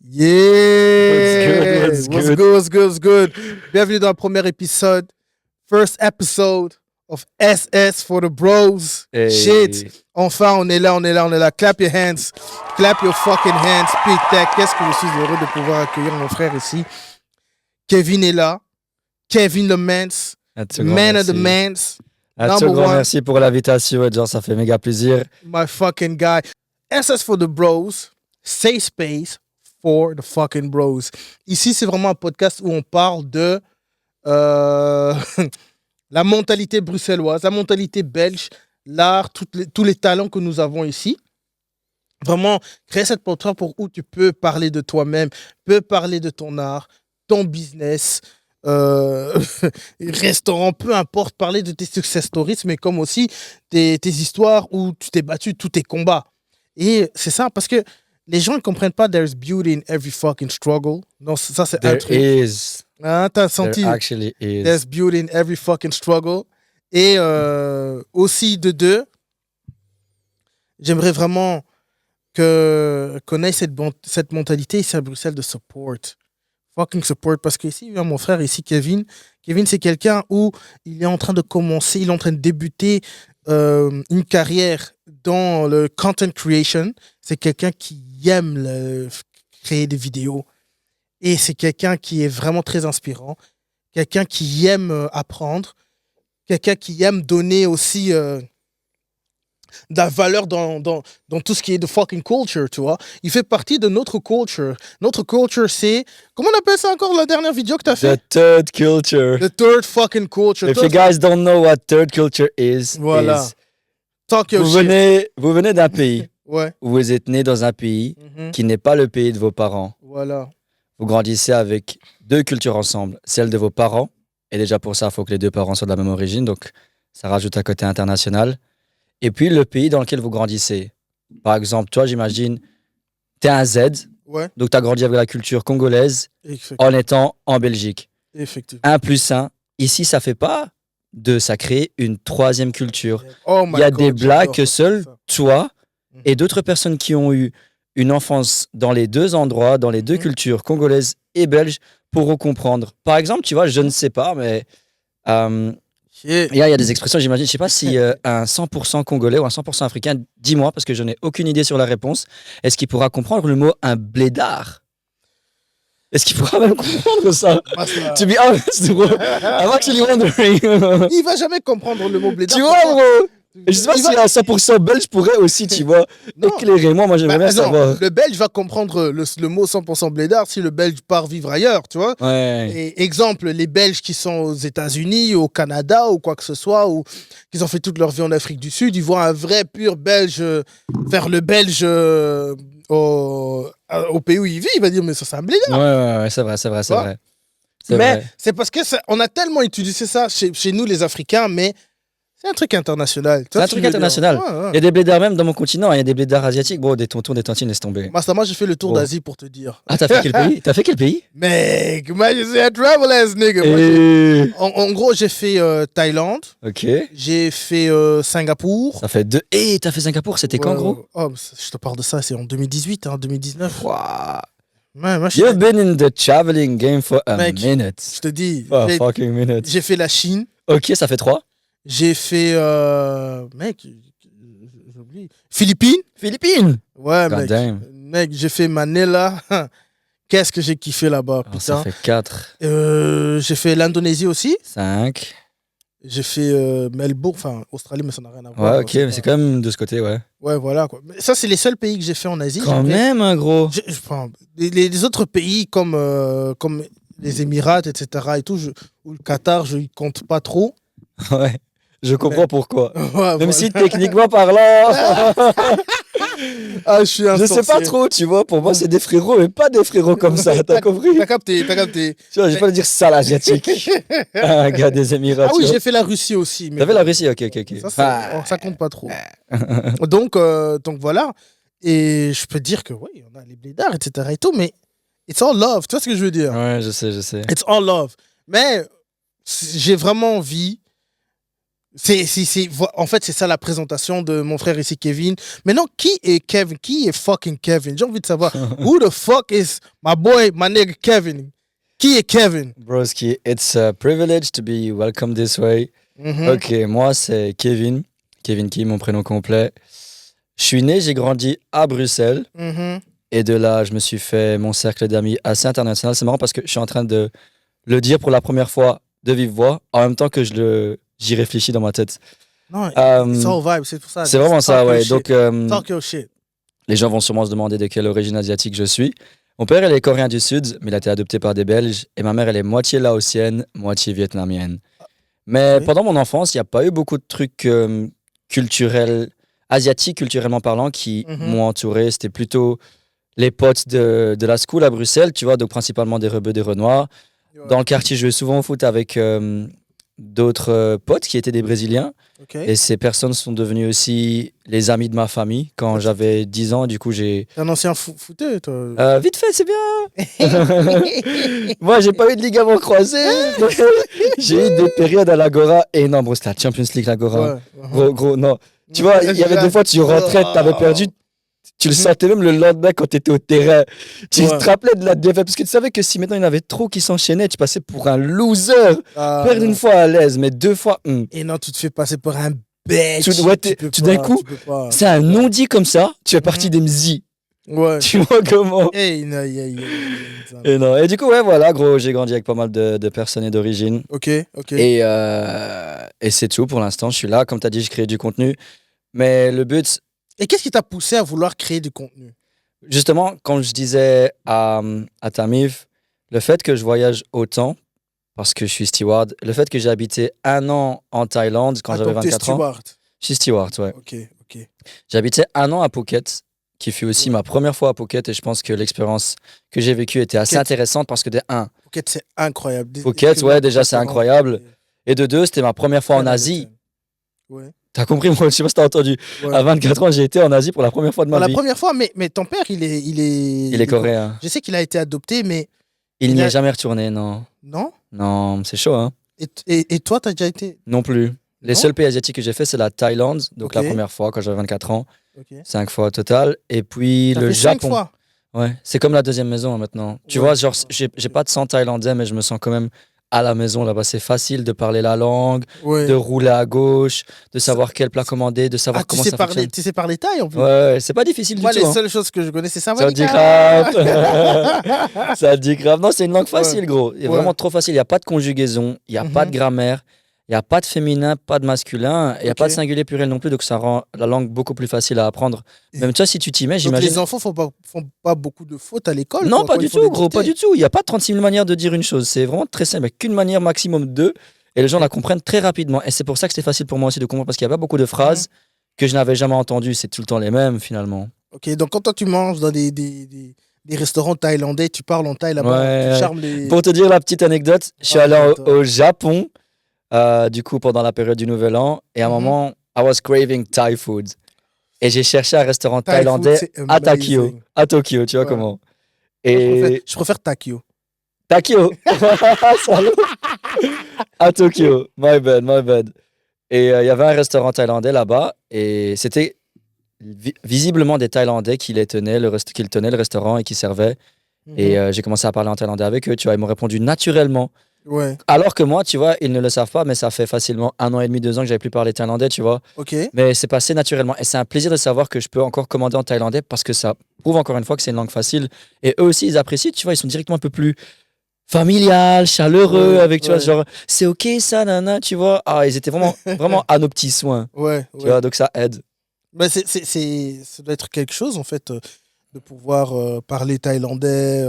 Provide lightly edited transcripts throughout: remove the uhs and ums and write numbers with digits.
Yeah! What's good? What's good? Bienvenue dans le premier épisode. First episode of SS for the bros. Hey. Shit. Enfin, on est là. Clap your hands. Clap your fucking hands. Putain, qu'est-ce que je suis heureux de pouvoir accueillir mon frère ici. Kevin est là. Kevin le Mans. Man of the Mans. Un tout grand merci pour l'invitation, Edgar, ça fait méga plaisir. My fucking guy. SS for the bros. Safe space for the fucking bros. Ici, c'est vraiment un podcast où on parle de la mentalité bruxelloise, la mentalité belge, l'art, tous les talents que nous avons ici. Vraiment, créer cette plateforme pour où tu peux parler de toi-même, peux parler de ton art, ton business, restaurant, peu importe, parler de tes success stories, mais comme aussi tes histoires où tu t'es battu, tous tes combats. Et c'est ça, parce que les gens ne comprennent pas there's beauty in every fucking struggle. Non, ça c'est un truc. There is. Hein, t'as senti? There actually is. There's beauty in every fucking struggle. Et aussi de deux, j'aimerais vraiment qu'on ait cette mentalité ici à Bruxelles de support. Fucking support. Parce qu'ici, il y a mon frère ici, Kevin. Kevin, c'est quelqu'un où il est en train de commencer, il est en train de débuter une carrière dans le content creation. C'est quelqu'un qui aime créer des vidéos. Et c'est quelqu'un qui est vraiment très inspirant. Quelqu'un qui aime apprendre. Quelqu'un qui aime donner aussi de la valeur dans tout ce qui est de fucking culture, tu vois. Il fait partie de notre culture. Notre culture, c'est... Comment on appelle ça encore, la dernière vidéo que tu as fait? The third culture. The third fucking culture. If you guys don't know what third culture is, voilà. Talk your vous shit. venez d'un pays ouais. où vous êtes né dans un pays qui n'est pas le pays de vos parents. Voilà. Vous grandissez avec deux cultures ensemble, celle de vos parents, et déjà pour ça, il faut que les deux parents soient de la même origine, donc ça rajoute un côté international. Et puis le pays dans lequel vous grandissez. Par exemple, toi, j'imagine, t'es un Z, ouais. donc t'as grandi avec la culture congolaise en étant en Belgique. Effectivement. 1 + 1. Ici, ça fait pas de ça crée une troisième culture. Oh il y a des blagues que seuls toi et d'autres personnes qui ont eu une enfance dans les deux endroits, dans les deux cultures, congolaises et belges, pourront comprendre. Par exemple, tu vois, je ne sais pas, mais il y a des expressions, j'imagine, je ne sais pas si un 100% congolais ou un 100% africain, dis-moi, parce que je n'ai aucune idée sur la réponse, est-ce qu'il pourra comprendre le mot un blédard? Est-ce qu'il pourra même comprendre ça? To be honest, bro, I'm actually wondering. Il va jamais comprendre le mot blédard. Tu vois, bro? Je sais pas si un 100% belge pourrait aussi, tu vois, éclairer. Moi j'aimerais bien savoir. Le belge va comprendre le mot 100% blédard si le belge part vivre ailleurs, tu vois. Ouais. Et exemple, les Belges qui sont aux États-Unis, au Canada ou quoi que ce soit, ou qui ont fait toute leur vie en Afrique du Sud, ils voient un vrai pur belge faire le belge au pays où il vit, il va dire mais ça c'est un blédard. Ouais, c'est vrai. Mais c'est parce que on a tellement utilisé ça chez nous les Africains, mais c'est un truc international. C'est un truc international. Il y a des blédards même dans mon continent. Il y a des blédards asiatiques. Bon, des tontons, des tantines, laisse tomber. Moi, j'ai fait le tour d'Asie pour te dire. Ah, t'as fait quel pays? Mec, moi, je suis un travel ass nigga. En gros, j'ai fait Thaïlande. Ok. J'ai fait Singapour. Ça fait 2. T'as fait Singapour, c'était quand, gros? Je te parle de ça, c'est en 2018, 2019. Wow. Ouais, You've been in the traveling game for a minute. Je te dis. For a fucking minute. J'ai fait la Chine. Ok, ça fait 3. J'ai fait. Mec, j'oublie. Philippines? Ouais, God mec. Damn. Mec, j'ai fait Manila. Qu'est-ce que j'ai kiffé là-bas, putain. Ça fait 4. J'ai fait l'Indonésie aussi. 5. J'ai fait Melbourne, enfin Australie, mais ça n'a rien à voir. Ouais, ok, mais c'est quand même de ce côté, ouais. Ouais, voilà, quoi. Mais ça, c'est les seuls pays que j'ai fait en Asie. Quand même, un gros. Les autres pays comme les Émirats, etc., et tout, ou le Qatar, je ne compte pas trop. Ouais. Je comprends pourquoi. Ouais, même si techniquement parlant. Je suis un je sais pas trop, tu vois. Pour moi, c'est des frérots, mais pas des frérots comme ça. T'as compris? T'as capté. Tu vois, j'ai pas le dire ça, l'asiatique. Un gars des Émirats. Ah oui, j'ai fait la Russie aussi. T'as fait la Russie, ok. Ça compte pas trop. donc voilà. Et je peux te dire que oui, on a les blédards, etc. et tout, mais it's all love. Tu vois ce que je veux dire? Ouais, je sais. It's all love. Mais j'ai vraiment envie En fait, c'est ça la présentation de mon frère ici, Kevin. Maintenant, qui est Kevin? Qui est fucking Kevin? J'ai envie de savoir. Who the fuck is my boy, my nigga Kevin? Qui est Kevin? Broski, it's a privilege to be welcome this way. Ok, moi c'est Kevin. Kevin Kim, mon prénom complet. Je suis né, j'ai grandi à Bruxelles. Et de là, je me suis fait mon cercle d'amis assez international. C'est marrant parce que je suis en train de le dire pour la première fois de vive voix, en même temps que j'y réfléchis dans ma tête. Non, it's all vibe, c'est pour ça. C'est vraiment ça, ouais. Donc, talk your shit. Les gens vont sûrement se demander de quelle origine asiatique je suis. Mon père, il est coréen du Sud, mais il a été adopté par des Belges. Et ma mère, elle est moitié laotienne, moitié vietnamienne. Mais pendant mon enfance, il n'y a pas eu beaucoup de trucs culturels, asiatiques culturellement parlant, qui m'ont entouré. C'était plutôt les potes de la school à Bruxelles, tu vois, donc principalement des rebeux, des renois. Dans le quartier, je jouais souvent au foot avec d'autres potes qui étaient des Brésiliens. Et ces personnes sont devenues aussi les amis de ma famille quand j'avais 10 ans. Du coup, j'ai... T'es un ancien footeur, toi? Vite fait, c'est bien. Moi, j'ai pas eu de ligament croisé. J'ai eu des périodes à l'Agora énormes. C'était la Champions League, l'Agora. Gros, non. Tu vois, il y avait des fois, tu rentrais, t'avais perdu. Tu le sentais même le lendemain quand tu étais au terrain. Tu te rappelais de la défaite. Parce que tu savais que si maintenant il y en avait trop qui s'enchaînaient, tu passais pour un loser. Perdre une fois à l'aise, mais 2 fois. Et non, tu te fais passer pour un bête. Tu d'un coup, c'est un non-dit comme ça. Tu es parti des mzi. Ouais. Tu vois comment. Et non. Et du coup, ouais, voilà, gros, j'ai grandi avec pas mal de personnes et d'origine. Ok. Et c'est tout pour l'instant. Je suis là. Comme tu as dit, je crée du contenu. Mais le but. Et qu'est-ce qui t'a poussé à vouloir créer du contenu? Justement, quand je disais à Tamif, le fait que je voyage autant, parce que je suis steward, le fait que j'ai habité 1 an en Thaïlande quand j'avais 24 ans. Je suis steward, ouais. Ok. J'ai habité 1 an à Phuket, qui fut aussi ma première fois à Phuket, et je pense que l'expérience que j'ai vécue était assez intéressante parce que de 1. Phuket, c'est incroyable. Phuket, ouais, déjà, c'est incroyable. Et de 2, c'était ma première fois en Asie. Ouais. T'as compris, moi, je sais pas si t'as entendu. Ouais. À 24 ans, j'ai été en Asie pour la première fois de ma vie. La première fois, mais ton père, il est coréen. Je sais qu'il a été adopté, mais... Il n'y est jamais retourné, non. Non? Non, c'est chaud, hein. Et toi, t'as déjà été... Non plus. Les seuls pays asiatiques que j'ai fait, c'est la Thaïlande, donc la première fois quand j'avais 24 ans. 5 fois au total. Et puis le Japon. 5 fois? Ouais, c'est comme la deuxième maison maintenant. Tu vois, genre, j'ai pas de sang thaïlandais, mais je me sens quand même à la maison là-bas. C'est facile de parler la langue, de rouler à gauche, de savoir quel plat commander, de savoir comment ça fonctionne. Tu sais parler thaï en plus? Ouais, c'est pas difficile du tout. Moi, les seules choses que je connais, c'est ça. Ça dit grave. Ça dit grave. Non, c'est une langue facile, gros. Il est vraiment trop facile. Il n'y a pas de conjugaison, il n'y a pas de grammaire, il n'y a pas de féminin, pas de masculin, il n'y a pas de singulier pluriel non plus, donc ça rend la langue beaucoup plus facile à apprendre. Même toi, si tu t'y mets, j'imagine. Les enfants font pas beaucoup de fautes à l'école? Non, pas du tout, gros, pas du tout. Il n'y a pas 36 000 manières de dire une chose. C'est vraiment très simple. Il n'y a qu'une manière, maximum 2, et les gens la comprennent très rapidement. Et c'est pour ça que c'est facile pour moi aussi de comprendre, parce qu'il n'y a pas beaucoup de phrases que je n'avais jamais entendues. C'est tout le temps les mêmes, finalement. Ok, donc quand toi tu manges dans des restaurants thaïlandais, tu parles en thaï là-bas, tu charmes les... Pour te dire la petite anecdote, je suis allé au Japon. Du coup, pendant la période du Nouvel An, et à un moment, I was craving Thai food. Et j'ai cherché un restaurant thaïlandais à Tokyo, tu vois comment. Et je préfère Takio. Takio. À Tokyo, my bad. Et il y avait un restaurant thaïlandais là-bas, et c'était visiblement des Thaïlandais qui tenaient le restaurant et qui servaient. Et j'ai commencé à parler en thaïlandais avec eux, tu vois, ils m'ont répondu naturellement. Ouais. Alors que moi, tu vois, ils ne le savent pas, mais ça fait facilement 1 an et demi, 2 ans que j'avais plus parlé thaïlandais, tu vois. Ok. Mais c'est passé naturellement. Et c'est un plaisir de savoir que je peux encore commander en thaïlandais parce que ça prouve encore une fois que c'est une langue facile. Et eux aussi, ils apprécient, tu vois, ils sont directement un peu plus familial, chaleureux, avec, tu vois, genre, c'est ok ça, nana, tu vois. Ah, ils étaient vraiment à nos petits soins. Tu vois, donc ça aide. Bah, ça doit être quelque chose, en fait, de pouvoir parler thaïlandais,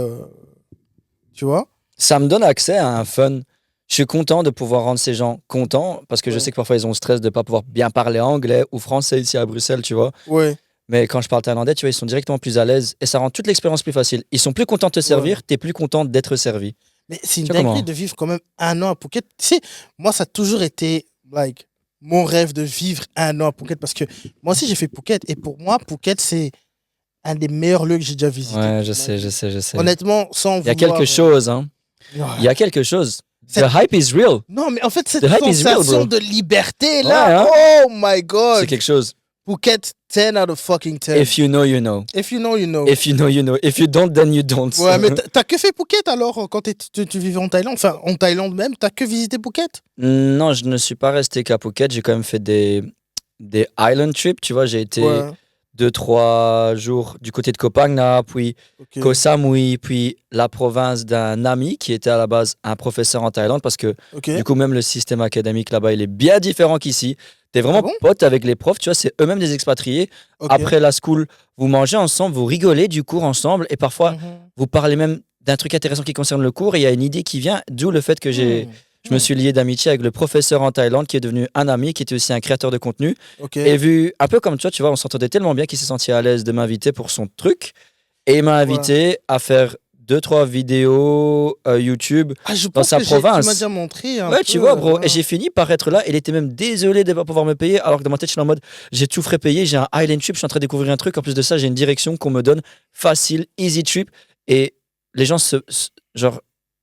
tu vois. Ça me donne accès à un fun. Je suis content de pouvoir rendre ces gens contents parce que je sais que parfois ils ont le stress de ne pas pouvoir bien parler anglais ou français ici à Bruxelles, tu vois. Ouais. Mais quand je parle thaïlandais, tu vois, ils sont directement plus à l'aise et ça rend toute l'expérience plus facile. Ils sont plus contents de te servir, t'es plus content d'être servi. Mais c'est une dinguerie de vivre quand même 1 an à Phuket. Tu sais, moi, ça a toujours été mon rêve de vivre 1 an à Phuket parce que moi aussi j'ai fait Phuket et pour moi, Phuket, c'est un des meilleurs lieux que j'ai déjà visité. Ouais, je sais. Honnêtement, sans vouloir... Il y a quelque chose, hein. Il y a quelque chose. The hype is real. Non, mais en fait, cette The hype is real, sensation bro. de liberté, là, Ouais, oh my God. C'est quelque chose. Phuket, 10 out of fucking 10. If you know, you know. If you know, you know. If you know, you know. If you don't, then you don't. Ouais, mais t'as que fait Phuket alors quand tu vivais en Thaïlande? Enfin, en Thaïlande même, t'as que visité Phuket? Non, je ne suis pas resté qu'à Phuket. J'ai quand même fait des island trips. Tu vois, j'ai été 2-3 jours du côté de Koh Phangan, puis Koh Samui, puis la province d'un ami qui était à la base un professeur en Thaïlande parce que du coup, même le système académique là-bas, il est bien différent qu'ici. T'es vraiment pote avec les profs, tu vois, c'est eux-mêmes des expatriés. Après la school, vous mangez ensemble, vous rigolez du cours ensemble et parfois vous parlez même d'un truc intéressant qui concerne le cours et il y a une idée qui vient, d'où le fait que je me suis lié d'amitié avec le professeur en Thaïlande qui est devenu un ami, qui était aussi un créateur de contenu. Et vu un peu comme toi, tu vois, on s'entendait tellement bien qu'il s'est senti à l'aise de m'inviter pour son truc et il m'a invité à faire 2-3 vidéos YouTube dans sa province. Tu m'as déjà montré. Ouais, tu vois, bro. Et j'ai fini par être là. Il était même désolé de ne pas pouvoir me payer. Alors que dans ma tête, je suis en mode, j'ai tout frais payé. J'ai un island trip. Je suis en train de découvrir un truc. En plus de ça, j'ai une direction qu'on me donne facile, easy trip. Et les gens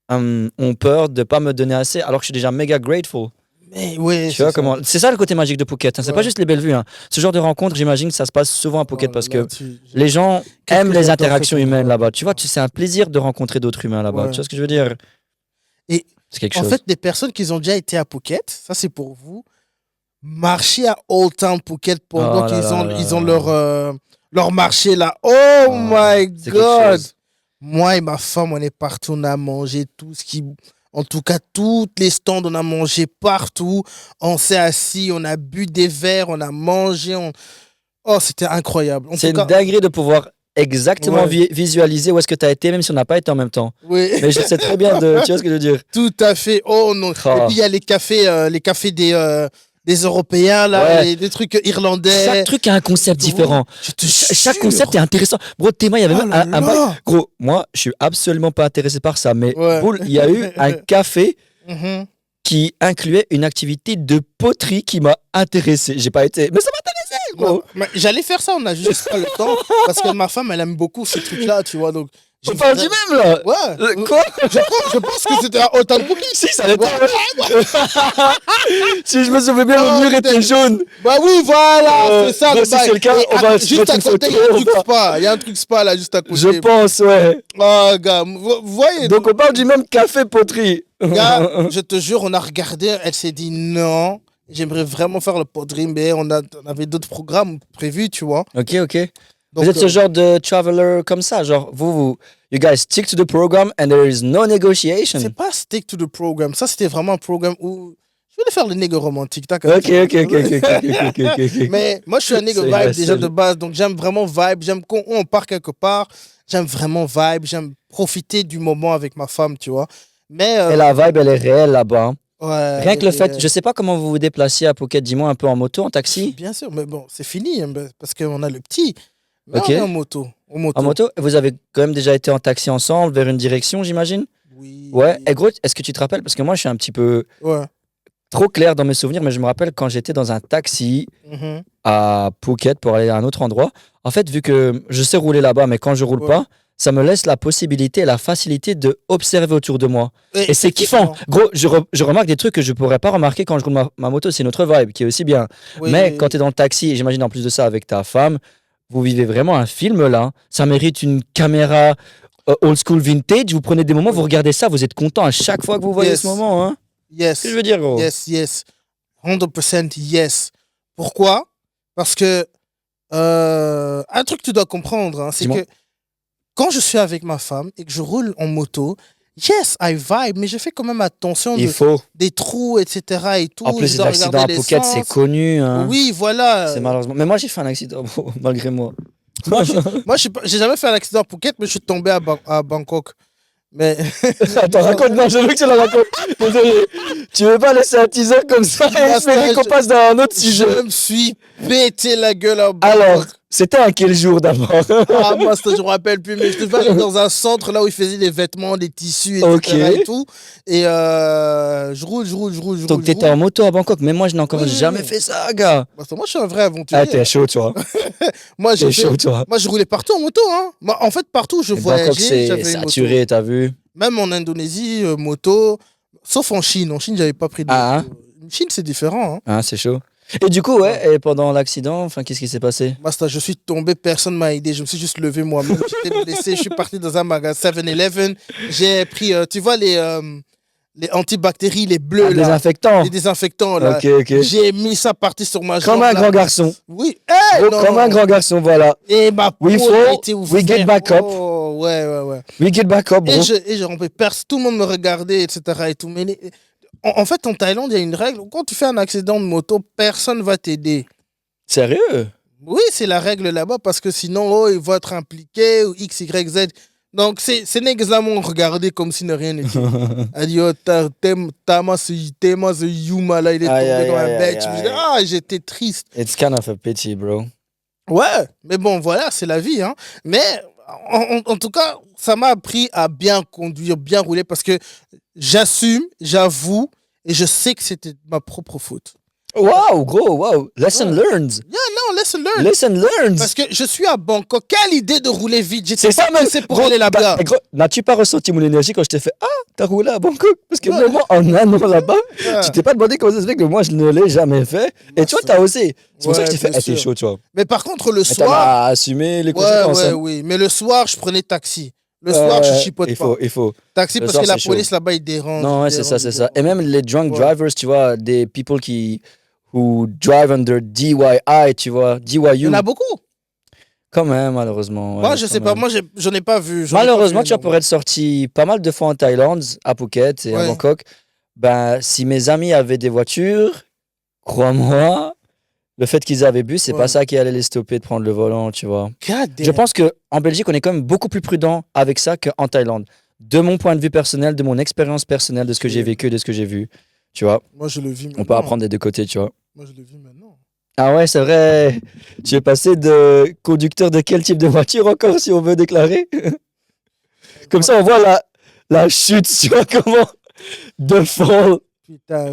ont peur de ne pas me donner assez. Alors que je suis déjà méga grateful. Mais ouais, tu vois comment. C'est ça le côté magique de Phuket. Hein. C'est pas juste les belles vues. Hein. Ce genre de rencontre, j'imagine que ça se passe souvent à Phuket parce que les gens aiment les interactions humaines là-bas. Tu vois, c'est un plaisir de rencontrer d'autres humains là-bas. Tu vois ce que je veux dire? Et c'est quelque en chose. fait, des personnes qui ont déjà été à Phuket, ça c'est pour vous, marcher à Old Town Phuket pendant qu'ils ont leur marché là. Oh my God! Moi et ma femme, on est partout, on a mangé tout ce qui... En tout cas, toutes les stands, on a mangé partout. On s'est assis, on a bu des verres, on a mangé. Oh, c'était incroyable. C'est une dinguerie de pouvoir exactement visualiser où est-ce que tu as été, même si on n'a pas été en même temps. Oui. Mais je sais très bien tu vois ce que je veux dire. Tout à fait. Oh non. Et puis, il y a les cafés des Européens, là, des trucs irlandais. Chaque truc a un concept différent. Chaque concept est intéressant. Bro, Théma, il y avait même un bail. Gros, moi, je suis absolument pas intéressé par ça, mais il y a eu un café qui incluait une activité de poterie qui m'a intéressé. J'ai pas été, mais ça m'intéressait, gros. J'allais faire ça, on a juste pas le temps, parce que ma femme, elle aime beaucoup ces trucs-là, tu vois, donc... On parle du même là. Ouais. Quoi? Je pense que c'était un Old Town Phuket. Si, ça l'était. Si je me souviens bien, le mur était jaune. Bah oui, voilà, c'est ça. Si c'est le cas, on va juste à côté, il y a un truc spa. Il y a un truc spa là, juste à côté. Je pense, ouais. Oh, gars, vous voyez. Donc on parle du même café poterie. Gars, je te jure, on a regardé, elle s'est dit non. J'aimerais vraiment faire le poterie, mais on avait d'autres programmes prévus, tu vois. Ok. Donc, vous êtes ce genre de traveler comme ça, genre you guys stick to the program and there is no negotiation. C'est pas stick to the program, ça c'était vraiment un programme où je voulais faire le nègre romantique. Ok. Mais moi je suis un nègre vibe déjà de base, donc j'aime vraiment vibe, j'aime quand on part quelque part, j'aime vraiment vibe, j'aime profiter du moment avec ma femme, tu vois. Mais et la vibe elle est réelle là-bas. Ouais, rien que le fait, je sais pas comment vous vous déplaciez à Phuket, dis-moi un peu en moto, en taxi. Bien sûr, mais bon, c'est fini parce qu'on a le petit. Mais on est en moto. En moto, vous avez quand même déjà été en taxi ensemble vers une direction, j'imagine? Oui. Ouais. Et gros, est-ce que tu te rappelles? Parce que moi, je suis un petit peu trop clair dans mes souvenirs, mais je me rappelle quand j'étais dans un taxi à Phuket pour aller à un autre endroit. En fait, vu que je sais rouler là-bas, mais quand je roule pas, ça me laisse la possibilité et la facilité de observer autour de moi. Et c'est kiffant. Gros, je remarque des trucs que je pourrais pas remarquer quand je roule ma moto. C'est notre vibe qui est aussi bien. Mais quand tu es dans le taxi, et j'imagine en plus de ça avec ta femme, vous vivez vraiment un film là. Ça mérite une caméra old school vintage. Vous prenez des moments, vous regardez ça, vous êtes content à chaque fois que vous voyez ce moment. Hein. Yes. C'est ce que je veux dire, gros. Yes. 100% yes. Pourquoi? Parce que un truc que tu dois comprendre, hein, c'est que quand je suis avec ma femme et que je roule en moto, yes, I vibe, mais je fais quand même attention des trous, etc. Et tout. En plus, les accidents à Phuket, c'est connu. Hein. Oui, voilà. C'est malheureusement. Mais moi, j'ai fait un accident, malgré moi. Moi, j'ai jamais fait un accident à Phuket, mais je suis tombé à Bangkok. Mais... Attends, raconte-moi, je veux que tu la racontes. Désolé. Tu veux pas laisser un teaser comme ça et espérer qu'on passe dans un autre sujet? Je me suis pété la gueule à Bangkok. Alors, c'était à quel jour d'abord? Moi, je me rappelle plus, mais je devais aller dans un centre là où ils faisaient des vêtements, des tissus, etc. Et tout. Et je roule. Donc, t'étais en moto à Bangkok, mais moi, je n'ai encore jamais fait ça, gars. Moi, je suis un vrai aventurier. Ah, t'es chaud, toi. Moi, je roulais partout en moto. Hein. Moi, en fait, partout où je voyageais, Bangkok, c'est saturé, t'as vu? Même en Indonésie, moto. Sauf en Chine. En Chine, j'avais pas pris de Ah, moto. En Chine, c'est différent. Hein. Ah, c'est chaud. Et du coup, ouais, et pendant l'accident, enfin, qu'est-ce qui s'est passé? Basta, je suis tombé, personne m'a aidé. Je me suis juste levé moi-même. J'étais blessé. Je suis parti dans un magasin 7-Eleven. J'ai pris, tu vois, les antibactéries, les bleus, là. Désinfectant. Les désinfectants, là. Ok, ok. J'ai mis ça parti sur ma jambe. Comme un là. grand garçon. Oui. Gros, Non, comme non, un non. grand garçon, voilà. Et ma peau We a fall, été we ouverte. get back up. Oh, ouais. We get back up, bro. Et j'ai rompé. Tout le monde me regardait, etc. Et tout. Mais en fait, en Thaïlande, il y a une règle. Quand tu fais un accident de moto, personne ne va t'aider. Sérieux? Oui, c'est la règle là-bas parce que sinon, oh, ils vont être impliqués ou X, Y, Z. Donc, ces nègres-là m'ont regardé comme si de rien n'était. Elle dit, oh, Tama, ce Yuma, là, il est Aïe, tombé aïe, comme un aïe, bête. aïe, Je me dis, ah, j'étais triste. It's kind of a pity, bro. Ouais, mais bon, voilà, c'est la vie. Hein. Mais en tout cas, ça m'a appris à bien conduire, bien rouler parce que j'assume, j'avoue et je sais que c'était ma propre faute. Wow, gros, wow. Lesson learned. Non, lesson learned. Lesson learned. Parce que je suis à Bangkok. Quelle idée de rouler vite. C'est ça, même. C'est pour Gros, aller là-bas. gros, n'as-tu pas ressenti mon énergie quand je t'ai fait ah, t'as roulé à Bangkok? Parce que vraiment, en un an là-bas, tu t'es pas demandé comment ça se fait que moi, je ne l'ai jamais fait. Et toi, t'as osé. C'est pour ça que je t'ai fait, bien t'es sûr. chaud, tu vois. Mais par contre, le Mais soir. t'as assumé les conséquences. hein. Oui. Mais le soir, je prenais taxi. Le soir, je chipote pas. Il faut. Taxi Le parce soir, que la c'est police chaud. là-bas, ils dérangent. Non, ouais, ils c'est ça, dérangent, c'est ils ça. Et même les drunk Ouais. drivers, tu vois, des people who drive under DYI, tu vois, Il y DYU. en a beaucoup. Quand même, malheureusement. Moi, ouais, je quand sais pas. même. Moi, j'en ai pas vu. J'en ai pas Malheureusement, vu tu vois, pour énormément. être sorti pas mal de fois en Thaïlande, à Phuket et à Ouais. Bangkok, ben, si mes amis avaient des voitures, crois-moi, le fait qu'ils avaient bu, c'est Ouais. pas ça qui allait les stopper de prendre le volant, tu vois. God damn. Je pense qu'en Belgique, on est quand même beaucoup plus prudent avec ça qu'en Thaïlande. De mon point de vue personnel, de mon expérience personnelle, de ce que j'ai vécu, de ce que j'ai vu, tu vois. Moi, je le vis maintenant. On peut apprendre des deux côtés, tu vois. Moi, je le vis maintenant. Ah ouais, c'est vrai. Tu es passé de conducteur de quel type de voiture encore, si on veut déclarer? Comme ça, on voit la chute, tu vois comment? De fall. Putain,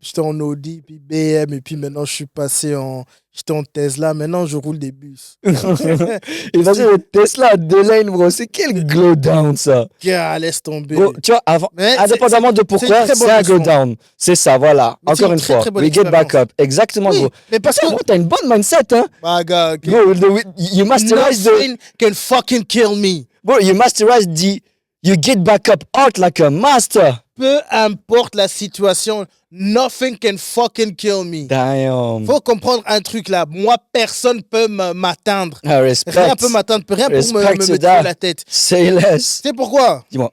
j'étais en Audi, puis BM, et puis maintenant, je suis passé en. J'étais en Tesla, maintenant, je roule des bus. Il va dire le Tesla à 2 lanes, bro. C'est quel glow down, ça? Gars, laisse tomber. Bro, tu vois, avant, Mais indépendamment de pourquoi, très bonne c'est un glow leçon. down. C'est ça, voilà. Mais c'est Encore une une très, fois. très bonne We get back expérience. up. Exactement, Oui, gros. mais parce que. Bro, t'as une bonne mindset, hein? My God, okay. Bro, you masterize Nothing can fucking kill me. Bro, you masterize you get back up art like a master. Peu importe la situation, nothing can fucking kill me. Damn. Faut comprendre un truc là. Moi, personne peut m'atteindre. Ah, respect. Rien peut m'atteindre, rien pour me Respect to me that. tuer la tête. Say less. Tu sais pourquoi? Dis-moi.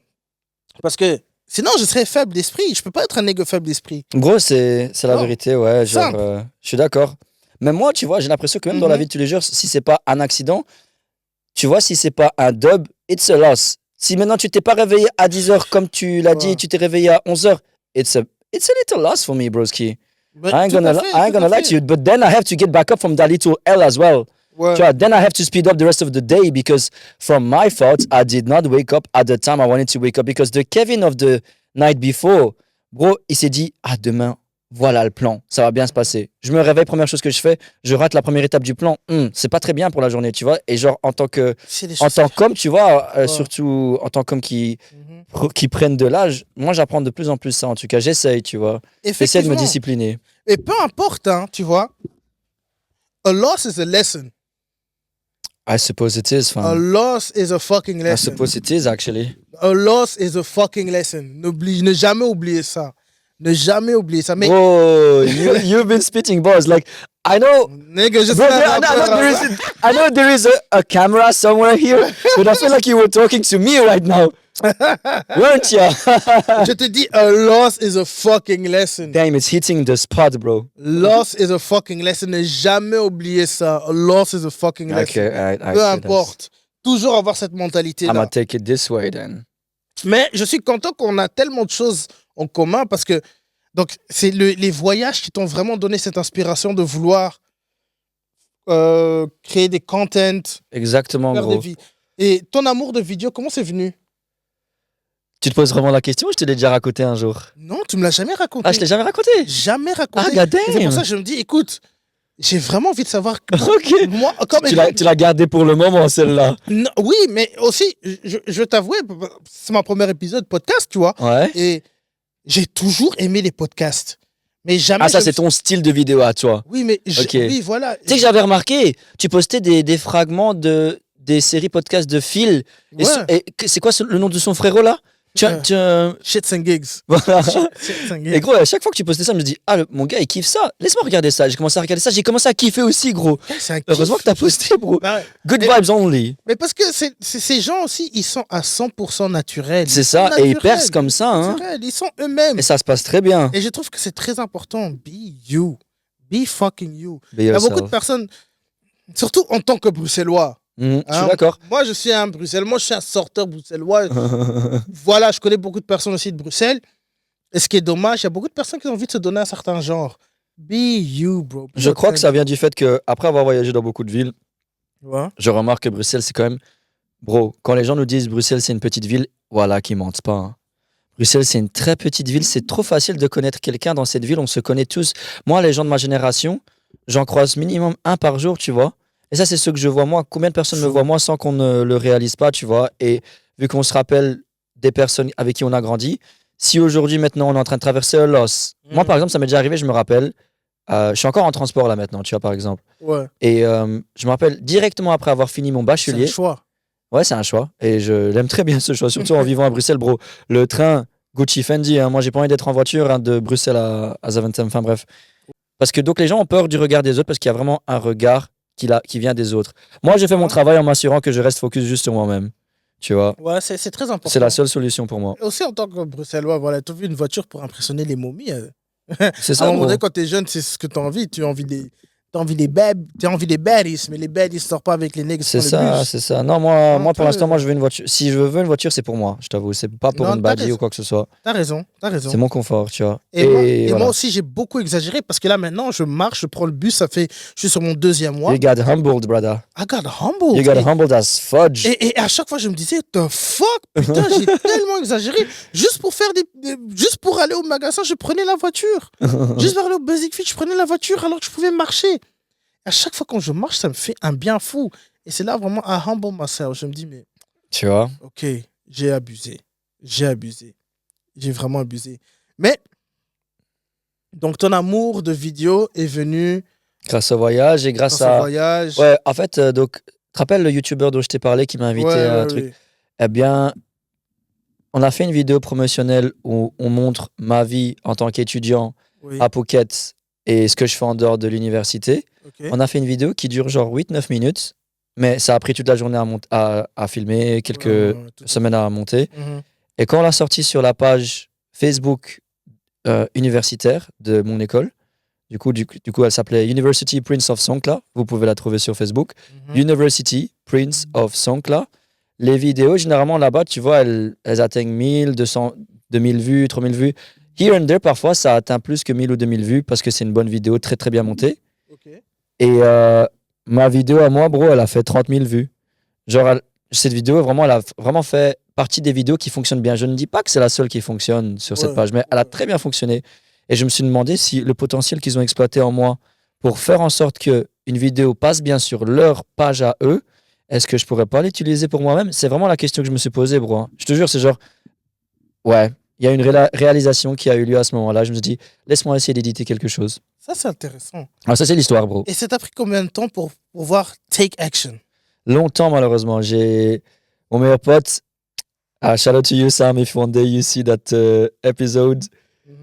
Parce que sinon, je serais faible d'esprit. Je peux pas être un nègre faible d'esprit. Gros, c'est la Non. vérité, ouais. Genre, Simple. je suis d'accord. Mais moi, tu vois, j'ai l'impression que même dans la vie de tous les jours, si c'est pas un accident, tu vois, si c'est pas un dub, it's a loss. Si maintenant tu t'es pas réveillé à 10h comme tu l'as dit, tu t'es réveillé à 11h, it's a little loss for me, broski. Mais I ain't tout à gonna, fait, I ain't tout à gonna lie fait. to you, but then I have to get back up from that little L as well. Ouais. Tu vois, then I have to speed up the rest of the day because from my fault, I did not wake up at the time I wanted to wake up because the Kevin of the night before, bro, il s'est dit, ah, demain, voilà le plan, ça va bien se passer. Je me réveille, première chose que je fais, je rate la première étape du plan. C'est pas très bien pour la journée, tu vois. Et genre, en tant qu'homme, tu vois, surtout en tant qu'homme qui prennent de l'âge, moi j'apprends de plus en plus ça, en tout cas, j'essaye, tu vois. J'essaie de me discipliner. Et peu importe, hein, tu vois, a loss is a lesson. I suppose it is, A fam. loss is a fucking I lesson. suppose it is, actually. A loss is a fucking lesson. Ne jamais oublier ça. Ne jamais oublier ça. Mais, Bro, you've been spitting bars. Like, I know. nigga, je sais Bro, pas. I know there is a camera somewhere here, but I feel like you were talking to me right now. Weren't ya? Je te dis, a loss is a fucking lesson. Damn, it's hitting the spot, bro. Loss is a fucking lesson. Ne jamais oublier ça. A loss is a fucking lesson. Okay, alright, Peu importe. Toujours avoir cette mentalité-là. I'm gonna take it this way then. Mais je suis content qu'on a tellement de choses en commun parce que donc c'est les voyages qui t'ont vraiment donné cette inspiration de vouloir créer des contents, Exactement, faire gros. des vies. Et ton amour de vidéo, comment c'est venu? Tu te poses vraiment la question ou je te l'ai déjà raconté un jour? Non, tu me l'as jamais raconté. Ah, je l'ai jamais raconté? Jamais raconté. Ah, god Et c'est damn. pour ça que je me dis, écoute, j'ai vraiment envie de savoir. Ok. Moi, comme Tu l'as gardé pour le moment, celle-là. Non, oui, mais aussi, je t'avoue, c'est mon premier épisode podcast, tu vois. Ouais. Et j'ai toujours aimé les podcasts. Mais jamais. Ah, ça, c'est ton style de vidéo à toi. Oui, mais Ok. oui, voilà. Tu sais que j'avais remarqué, tu postais des fragments des séries podcasts de Phil. Ouais. Et c'est quoi le nom de son frérot là? Shits and Gigs. Voilà. Shits and Gigs. Et gros, à chaque fois que tu postais ça, je me dis, ah, mon gars, il kiffe ça. Laisse-moi regarder ça. J'ai commencé à regarder ça. J'ai commencé à kiffer aussi, gros. C'est un kiff. Heureusement que t'as posté, bro. Bah, Good vibes only. mais parce que ces gens aussi, ils sont à 100% naturels. C'est ça. Et ils percent comme ça, hein. Ils sont eux-mêmes. Et ça se passe très bien. Et je trouve que c'est très important. Be you. Be fucking you. Be Il y a yourself. beaucoup de personnes, surtout en tant que Bruxellois. Je suis d'accord. Moi, je suis un Bruxellois. Moi, je suis un sorteur bruxellois. Voilà, je connais beaucoup de personnes aussi de Bruxelles. Et ce qui est dommage, il y a beaucoup de personnes qui ont envie de se donner un certain genre. Be you, bro. Je crois que ça vient du fait que, après avoir voyagé dans beaucoup de villes, Ouais. je remarque que Bruxelles, c'est quand même. Bro, quand les gens nous disent Bruxelles, c'est une petite ville, voilà, qu'ils mentent pas. Hein. Bruxelles, c'est une très petite ville. C'est trop facile de connaître quelqu'un dans cette ville. On se connaît tous. Moi, les gens de ma génération, j'en croise minimum un par jour, tu vois. Et ça, c'est ce que je vois moi. Combien de personnes me voient moi sans qu'on ne le réalise pas, tu vois. Et vu qu'on se rappelle des personnes avec qui on a grandi, si aujourd'hui, maintenant, on est en train de traverser un loss. Moi, par exemple, ça m'est déjà arrivé, je me rappelle. Je suis encore en transport là maintenant, tu vois, par exemple. Ouais. Et je me rappelle directement après avoir fini mon C'est bachelier. un choix. Ouais, c'est un choix. Et je l'aime très bien ce choix, surtout en vivant à Bruxelles, bro. Le train Gucci Fendi, hein, moi j'ai pas envie d'être en voiture hein, de Bruxelles à Zaventem, enfin bref. Parce que donc les gens ont peur du regard des autres parce qu'il y a vraiment un regard qui vient des autres. Moi j'ai fait mon travail en m'assurant que je reste focus juste sur moi-même. Tu vois, Ouais, c'est très important. c'est la seule solution pour moi. Aussi en tant que Bruxellois, voilà, tu as vu une voiture pour impressionner les momies. C'est À ça, un moment bro. donné, quand t'es jeune, c'est ce que t'as envie. Tu as envie des. T'as envie des baddies, mais les baddies sortent pas avec les nègres C'est sur le ça, bus. c'est ça. Non, moi pour toi, l'instant, moi je veux une voiture. Si je veux une voiture, c'est pour moi, je t'avoue. C'est pas pour Non, une t'as baddie raison. ou quoi que ce soit. T'as raison. C'est mon confort, tu vois. Et voilà. moi aussi, j'ai beaucoup exagéré parce que là, maintenant, je marche, je prends le bus, je suis sur mon 2e mois. You got humbled, brother. I got humbled. You got humbled as fudge. Et à chaque fois, je me disais, the fuck, putain, j'ai tellement exagéré. Juste pour faire juste pour aller au magasin, je prenais la voiture. Juste pour aller au Basic Fit, je prenais la voiture alors que je pouvais marcher. À chaque fois quand je marche, ça me fait un bien fou. Et c'est là vraiment à humble myself. Je me dis, mais Tu vois. ok, j'ai abusé. J'ai vraiment abusé. Mais, donc ton amour de vidéo est venu Grâce au voyage et grâce dans ce à. voyage. Ouais, en fait, donc, tu te rappelles le youtubeur dont je t'ai parlé qui m'a invité Ouais, à un ouais, truc? ouais. Eh bien, on a fait une vidéo promotionnelle où on montre ma vie en tant qu'étudiant Oui, à Phuket et ce que je fais en dehors de l'université. ok. On a fait une vidéo qui dure genre 8-9 minutes, mais ça a pris toute la journée à filmer, quelques Ouais, tout- semaines à monter. Mhm. Et quand on l'a sorti sur la page Facebook universitaire de mon école, du coup, elle s'appelait University Prince of Songkla. Vous pouvez la trouver sur Facebook. Mhm. University Prince of Songkla. Les vidéos, généralement là-bas, tu vois, elles atteignent 1000, 200, 2000 vues, 3000 vues. Here and there, parfois, ça atteint plus que 1000 ou 2000 vues parce que c'est une bonne vidéo très très bien montée. Ok. Et ma vidéo à moi, bro, elle a fait 30 000 vues. Genre, cette vidéo, vraiment, elle a vraiment fait partie des vidéos qui fonctionnent bien. Je ne dis pas que c'est la seule qui fonctionne sur cette Ouais, page, mais elle a ouais. très bien fonctionné. Et je me suis demandé si le potentiel qu'ils ont exploité en moi pour faire en sorte qu'une vidéo passe bien sur leur page à eux, est-ce que je pourrais pas l'utiliser pour moi-même? C'est vraiment la question que je me suis posée, bro. Hein. Je te jure, c'est genre, ouais, il y a une réalisation qui a eu lieu à ce moment-là. Je me suis dit, laisse-moi essayer d'éditer quelque chose. Ça, c'est intéressant. Alors ça, c'est l'histoire, bro. Et ça t'a pris combien de temps pour pouvoir take action? Longtemps, malheureusement. J'ai mon meilleur pote. Shout out to you, Sam, if one day you see that episode. Mhm.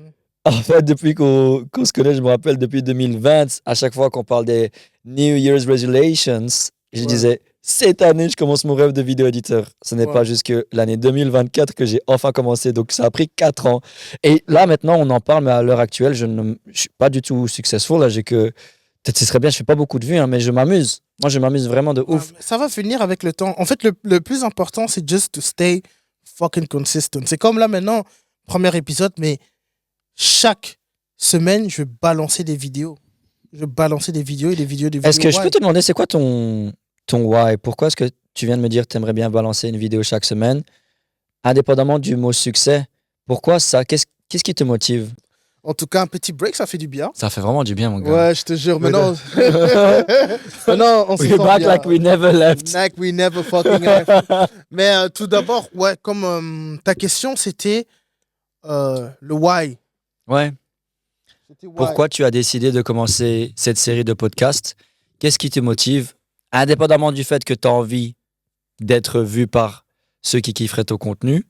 En fait, depuis qu'on se connaît, je me rappelle, depuis 2020, à chaque fois qu'on parle des New Year's Resolutions, je Ouais. disais, cette année, je commence mon rêve de vidéo éditeur. Ce n'est Ouais. pas jusque l'année 2024 que j'ai enfin commencé, donc ça a pris 4 ans. Et là, maintenant, on en parle, mais à l'heure actuelle, je ne suis pas du tout successful. Là, j'ai que. Peut-être ce serait bien, je fais pas beaucoup de vues, hein, mais je m'amuse. Moi, je m'amuse vraiment de ouf. Ça va venir avec le temps. En fait, le plus important, c'est just to stay fucking consistent. C'est comme là maintenant, premier épisode, mais chaque semaine, je vais balancer des vidéos. Je vais balancer des vidéos et des vidéos, des vidéos. Est-ce que je Ouais. peux te demander, c'est quoi ton why? Pourquoi est-ce que tu viens de me dire que tu aimerais bien balancer une vidéo chaque semaine, indépendamment du mot succès? Pourquoi ça? Qu'est-ce qui te motive? En tout cas, un petit break, ça fait du bien. Ça fait vraiment du bien, mon gars. Ouais, je te jure. Maintenant, maintenant on se We're sent back bien. like we never left. Like we never fucking left. Mais tout d'abord, ouais, comme ta question, c'était le why. Ouais. C'était why. Pourquoi tu as décidé de commencer cette série de podcasts? Qu'est-ce qui te motive? Indépendamment du fait que tu as envie d'être vu par ceux qui kifferaient ton contenu,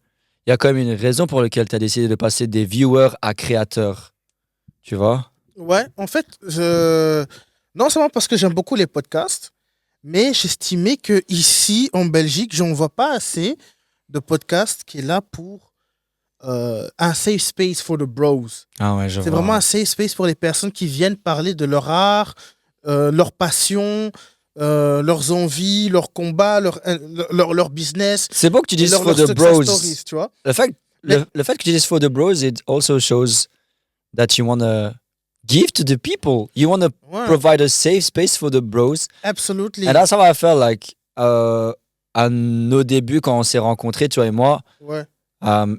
il y a quand même une raison pour laquelle tu as décidé de passer des viewers à créateurs. Tu vois? Ouais, en fait, non seulement parce que j'aime beaucoup les podcasts, mais j'estimais que ici, en Belgique, j'en vois pas assez de podcasts qui est là pour un safe space for the bros. Ah ouais, je C'est vois. vraiment un safe space pour les personnes qui viennent parler de leur art, leur passion, leurs envies, leurs combats, leur business, C'est beau que tu dises leur for the success bros. stories, tu vois. Le fait, le fait que tu dises for the bros, it also shows that you want to give to the people. You want to Ouais, provide a safe space for the bros. absolutely. And that's how I felt like à nos débuts quand on s'est rencontrés, toi et moi, Ouais.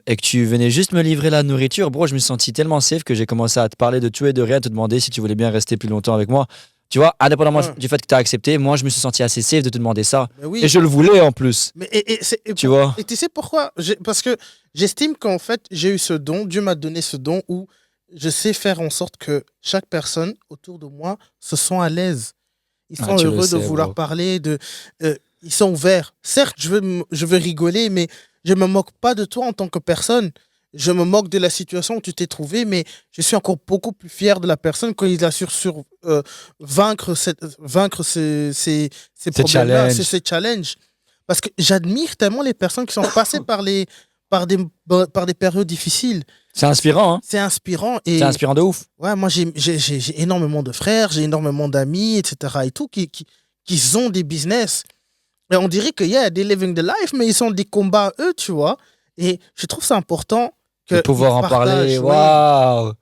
et que tu venais juste me livrer la nourriture, bro, je me suis senti tellement safe que j'ai commencé à te parler de tout et de rien, à te demander si tu voulais bien rester plus longtemps avec moi. Tu vois, indépendamment Ouais. du fait que tu as accepté, moi je me suis senti assez safe de te demander ça. Ben oui. Et je le voulais en plus. Mais Tu vois? Et tu sais pourquoi? Parce que j'estime qu'en fait, j'ai eu ce don, Dieu m'a donné ce don où je sais faire en sorte que chaque personne autour de moi se sent à l'aise. Ils Ah, sont tu le heureux de sais, vouloir bro. parler, ils sont ouverts. Certes, je veux rigoler, mais je me moque pas de toi en tant que personne. Je me moque de la situation où tu t'es trouvé, mais je suis encore beaucoup plus fier de la personne quand il a vaincre ces problèmes-là, challenges. ces challenges. Parce que j'admire tellement les personnes qui sont passées par des périodes difficiles. C'est inspirant, hein? C'est inspirant. C'est inspirant de ouf. Ouais, moi, j'ai énormément de frères, j'ai énormément d'amis, etc. et tout, qui ont des business. Et on dirait que, yeah, they living the life, mais ils ont des combats, eux, tu vois. Et je trouve ça important De pouvoir en parler. Waouh!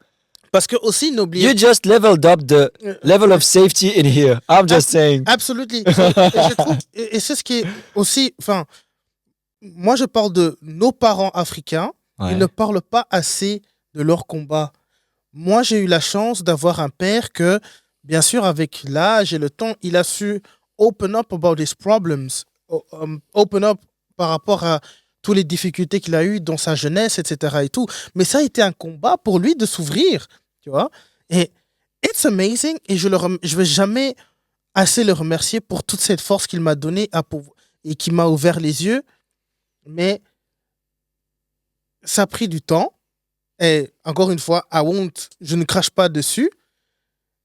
Parce que aussi, n'oubliez You just leveled up the level of safety in here. I'm just saying. Absolutely. Et c'est ce qui est aussi. Enfin, moi, je parle de nos parents africains. Ouais. Ils ne parlent pas assez de leur combat. Moi, j'ai eu la chance d'avoir un père que, bien sûr, avec l'âge et le temps, il a su open up about his problems. Open up par rapport à toutes les difficultés qu'il a eues dans sa jeunesse, etc. et tout. Mais ça a été un combat pour lui de s'ouvrir, tu vois. Et it's amazing. Et je vais jamais assez le remercier pour toute cette force qu'il m'a donnée et qui m'a ouvert les yeux. Mais ça a pris du temps. Et encore une fois, je ne crache pas dessus,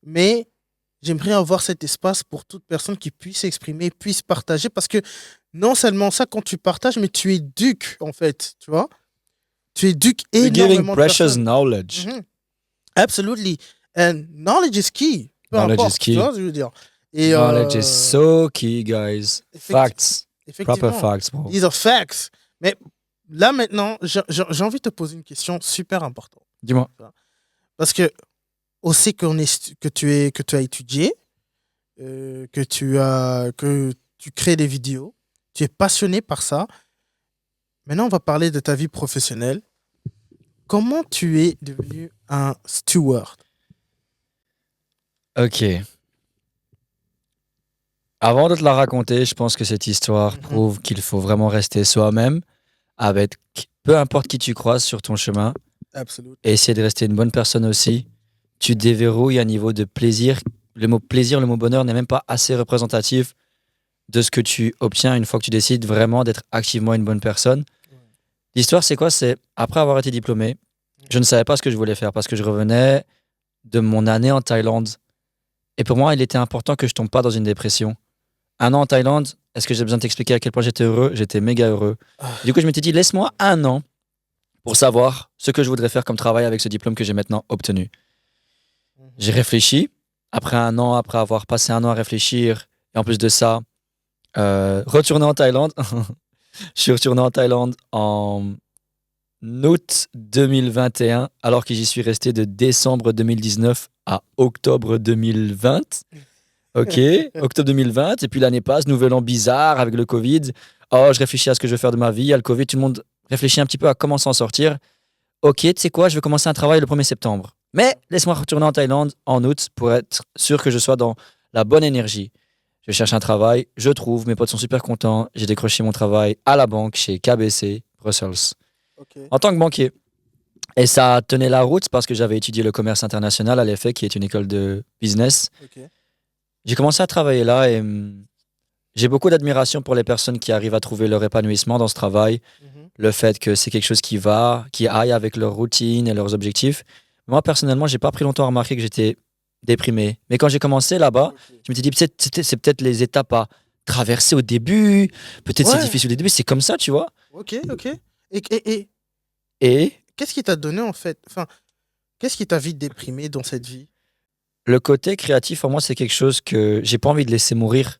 mais j'aimerais avoir cet espace pour toute personne qui puisse s'exprimer, puisse partager, parce que non seulement ça, quand tu partages, mais tu éduques, en fait, tu vois. Tu éduques You're giving énormément de precious personnes. knowledge. Mhm. Absolutely. And knowledge is key. Peu Knowledge importe, is key. tu vois ce que je veux dire. Et, Knowledge is so key, guys. Facts. Effectivement. Proper facts, bro. These are facts. Mais là, maintenant, j'ai envie de te poser une question super importante. Dis-moi. Parce que on sait que tu as étudié, que tu crées des vidéos, tu es passionné par ça. Maintenant, on va parler de ta vie professionnelle. Comment tu es devenu un steward? Ok. Avant de te la raconter, je pense que cette histoire prouve qu'il faut vraiment rester soi-même avec peu importe qui tu croises sur ton chemin. Absolument. Et essayer de rester une bonne personne aussi. Tu déverrouilles un niveau de plaisir. Le mot plaisir, le mot bonheur n'est même pas assez représentatif de ce que tu obtiens une fois que tu décides vraiment d'être activement une bonne personne. L'histoire, c'est quoi? C'est après avoir été diplômé, je ne savais pas ce que je voulais faire parce que je revenais de mon année en Thaïlande. Et pour moi, il était important que je tombe pas dans une dépression. Un an en Thaïlande, est-ce que j'ai besoin de t'expliquer à quel point j'étais heureux? J'étais méga heureux. Du coup, je m'étais dit, laisse-moi un an pour savoir ce que je voudrais faire comme travail avec ce diplôme que j'ai maintenant obtenu. J'ai réfléchi. Après un an, après avoir passé un an à réfléchir, et en plus de ça, retourner en Thaïlande. Je suis retourné en Thaïlande en août 2021, alors que j'y suis resté de décembre 2019 à octobre 2020. Ok, octobre 2020, et puis l'année passe, nouvel an bizarre avec le Covid. Oh, je réfléchis à ce que je veux faire de ma vie. Il y a le Covid, tout le monde réfléchit un petit peu à comment s'en sortir. Ok, tu sais quoi, je vais commencer un travail le 1er septembre. Mais laisse-moi retourner en Thaïlande en août pour être sûr que je sois dans la bonne énergie. Je cherche un travail, je trouve, mes potes sont super contents. J'ai décroché mon travail à la banque chez KBC, Brussels, Okay. en tant que banquier. Et ça tenait la route parce que j'avais étudié le commerce international à l'EFE, qui est une école de business. Ok. J'ai commencé à travailler là et j'ai beaucoup d'admiration pour les personnes qui arrivent à trouver leur épanouissement dans ce travail. Mhm. Le fait que c'est quelque chose qui aille avec leur routine et leurs objectifs. Moi, personnellement, j'ai pas pris longtemps à remarquer que j'étais déprimé. Mais quand j'ai commencé là-bas, Ok. je me suis dit, c'est peut-être les étapes à traverser au début. Peut-être c'est Ouais. difficile au début. C'est comme ça, tu vois. Ok, ok. Et Et qu'est-ce qui t'a donné en fait, enfin, qu'est-ce qui t'a vite déprimé dans cette vie? le côté créatif, pour moi, c'est quelque chose que j'ai pas envie de laisser mourir.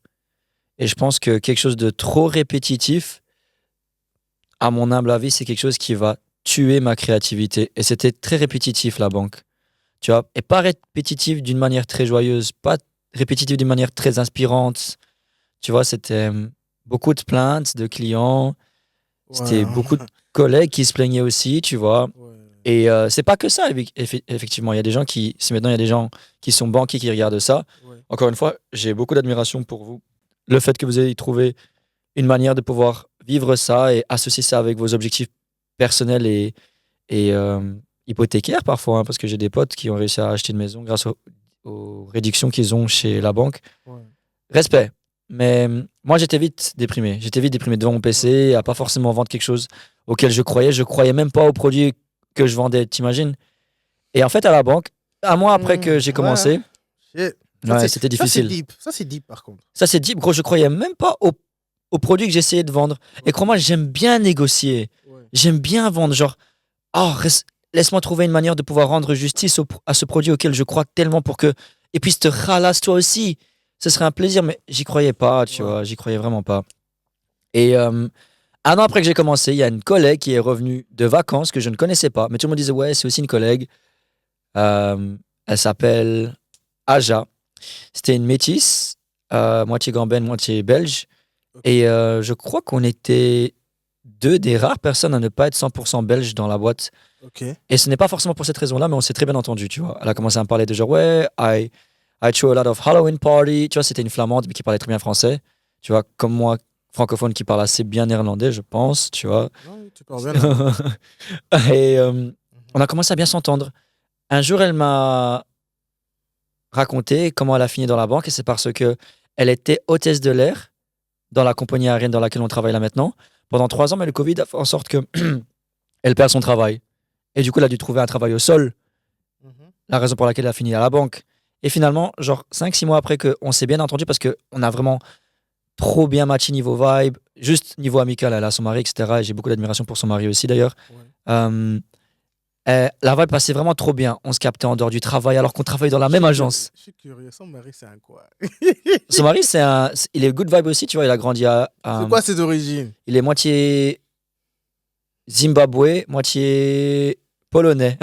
Et je pense que quelque chose de trop répétitif, à mon humble avis, c'est quelque chose qui va tuer ma créativité. Et c'était très répétitif, la banque. Tu vois, et pas répétitif d'une manière très joyeuse, pas répétitif d'une manière très inspirante. Tu vois, c'était beaucoup de plaintes de clients, c'était Ouais. beaucoup de collègues qui se plaignaient aussi, tu vois. Ouais. Et c'est pas que ça, effectivement. Il y a des gens qui, si maintenant il y a des gens qui sont banquiers qui regardent ça, Ouais. encore une fois, j'ai beaucoup d'admiration pour vous. Le fait que vous ayez trouvé une manière de pouvoir vivre ça et associer ça avec vos objectifs personnels et hypothécaires parfois, hein, parce que j'ai des potes qui ont réussi à acheter une maison grâce aux réductions qu'ils ont chez la banque. Ouais. Respect. Mais moi, j'étais vite déprimé. J'étais vite déprimé devant mon PC, à pas forcément vendre quelque chose auquel je croyais. Je croyais même pas aux produits que je vendais, t'imagines? Et en fait, à la banque, un mois après que j'ai Ouais. commencé, Shit. ouais, c'était Ça, c'est difficile. deep. Ça, c'est deep, par contre. Ça, c'est dit, gros, je croyais même pas aux produits que j'essayais de vendre. Et crois-moi, j'aime bien négocier. Ouais. J'aime bien vendre. Genre, oh, laisse-moi trouver une manière de pouvoir rendre justice à ce produit auquel je crois tellement pour que. Et puis, te ralasse toi aussi. Ce serait un plaisir, mais j'y croyais pas, tu Ouais. vois. J'y croyais vraiment pas. Et un an après que j'ai commencé, il y a une collègue qui est revenue de vacances que je ne connaissais pas. Mais tout le monde disait, ouais, c'est aussi une collègue. Elle s'appelle Aja. C'était une métisse, moitié gambienne, moitié belge. Ok. Et je crois qu'on était deux des rares personnes à ne pas être 100% belge dans la boîte. Ok. Et ce n'est pas forcément pour cette raison-là, mais on s'est très bien entendu, tu vois. Elle a commencé à me parler de genre, ouais, I throw a lot of Halloween party. Tu vois, c'était une flamande, mais qui parlait très bien français. Tu vois, comme moi, francophone qui parle assez bien néerlandais, je pense, tu vois. Non, tu parles bien là. Et on a commencé à bien s'entendre. Un jour, elle m'a raconté comment elle a fini dans la banque, et c'est parce que elle était hôtesse de l'air dans la compagnie aérienne dans laquelle on travaille là maintenant pendant 3 ans, mais le Covid a fait en sorte que elle perd son travail. Et du coup, elle a dû trouver un travail au sol, Mhm. la raison pour laquelle elle a fini à la banque. Et finalement, genre 5-6 mois après qu'on s'est bien entendu parce qu'on a vraiment trop bien matché niveau vibe, juste niveau amical, elle a son mari, etc. Et j'ai beaucoup d'admiration pour son mari aussi d'ailleurs. Ouais. La vibe passait vraiment trop bien. On se captait en dehors du travail alors qu'on travaillait dans la même agence. Je suis curieux. Son mari, c'est un quoi? Son mari, il est good vibe aussi, tu vois. Il a grandi C'est quoi ses origines? il est moitié Zimbabwe, moitié polonais.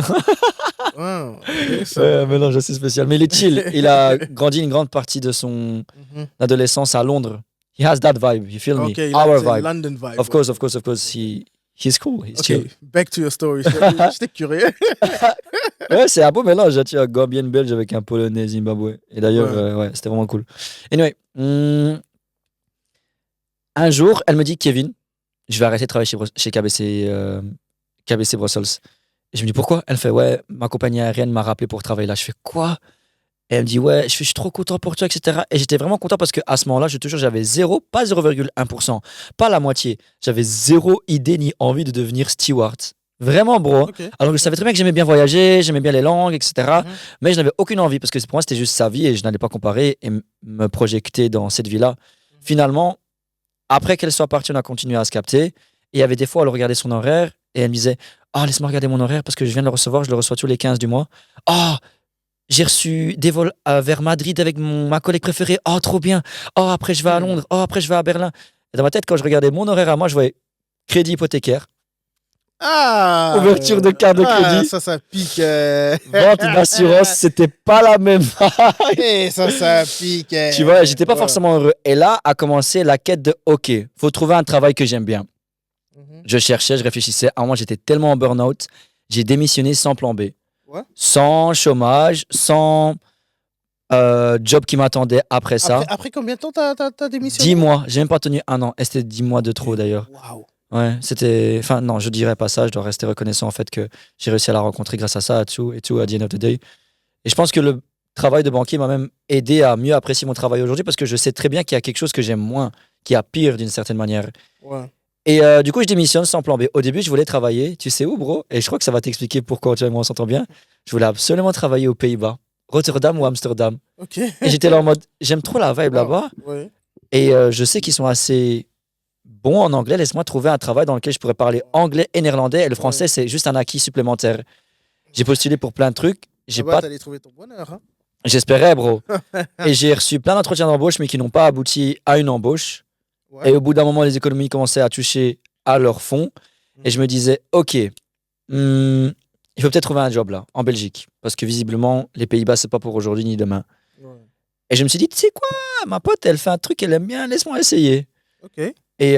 Ah, intéressant. Ouais, un mélange assez spécial. Mais il est chill. Il a grandi une grande partie de son Mhm. adolescence à Londres. He has that vibe, you feel Ok, me? il a Our c'est vibe. London vibe. Of course. He's cool, he's Ok, chill. back to your story. J'étais curieux. Ouais, c'est un beau mélange, hein, tu vois, Gambien belge avec un polonais Zimbabwe. Et d'ailleurs, Ouais. ouais, c'était vraiment cool. Anyway, un jour, elle me dit, Kevin, je vais arrêter de travailler chez KBC Brussels. Et je me dis, pourquoi? Elle fait, ouais, ma compagnie aérienne m'a rappelé pour travailler là. Je fais, quoi? Et elle me dit, ouais, je suis trop content pour toi, etc. Et j'étais vraiment content parce qu'à ce moment-là, je te jure, j'avais zéro, pas 0,1%, pas la moitié. J'avais zéro idée ni envie de devenir steward. Vraiment, bro. Ok. Alors que je savais très bien que j'aimais bien voyager, j'aimais bien les langues, etc. Mhm. Mais je n'avais aucune envie parce que pour moi, c'était juste sa vie et je n'allais pas comparer et me projeter dans cette vie-là. Finalement, après qu'elle soit partie, on a continué à se capter. Et il y avait des fois, elle regardait son horaire et elle me disait, ah, laisse-moi regarder mon horaire parce que je viens de le recevoir, je le reçois tous les 15 du mois. Ah, j'ai reçu des vols vers Madrid avec ma collègue préférée. Oh, trop bien. Oh, après, je vais à Londres. Oh, après, je vais à Berlin. Et dans ma tête, quand je regardais mon horaire à moi, je voyais crédit hypothécaire, Ah, ouverture de carte de crédit, ça pique. vente d'assurance. C'était pas la même. Ça pique. Tu vois, j'étais pas Ouais. forcément heureux. Et là a commencé la quête de OK, faut trouver un travail que j'aime bien. Mhm. Je cherchais, je réfléchissais. À un moment, j'étais tellement en burn-out, j'ai démissionné sans plan B. Ouais. Sans chômage, sans job qui m'attendait après ça. Après combien de temps t'as démissionné? 10 mois, j'ai même pas tenu un an. Et c'était 10 mois de trop d'ailleurs. Waouh. Ouais, c'était. Enfin, non, je dirais pas ça. Je dois rester reconnaissant en fait que j'ai réussi à la rencontrer grâce à ça, et tout, à the end of the day. Et je pense que le travail de banquier m'a même aidé à mieux apprécier mon travail aujourd'hui parce que je sais très bien qu'il y a quelque chose que j'aime moins, qui a pire d'une certaine manière. Ouais. Et du coup, je démissionne sans plan B. Au début, je voulais travailler, tu sais où, bro? Et je crois que ça va t'expliquer pourquoi tu et moi on s'entend bien. Je voulais absolument travailler aux Pays-Bas, Rotterdam ou Amsterdam. Ok. Et j'étais là en mode, j'aime trop la vibe là-bas. Ouais. Et je sais qu'ils sont assez bons en anglais. Laisse-moi trouver un travail dans lequel je pourrais parler anglais et néerlandais. Et le français, c'est juste un acquis supplémentaire. J'ai postulé pour plein de trucs. J'ai Là-bas, pas. t'allais trouver ton bonheur. Hein? J'espérais, bro. Et j'ai reçu plein d'entretiens d'embauche, mais qui n'ont pas abouti à une embauche. Ouais. Et au bout d'un moment, les économies commençaient à toucher à leur fond. Et je me disais, OK, il faut peut-être trouver un job là, en Belgique. Parce que visiblement, les Pays-Bas, c'est pas pour aujourd'hui ni demain. Ouais. Et je me suis dit, tu sais quoi, ma pote, elle fait un truc qu'elle aime bien, laisse-moi essayer. Ok. Et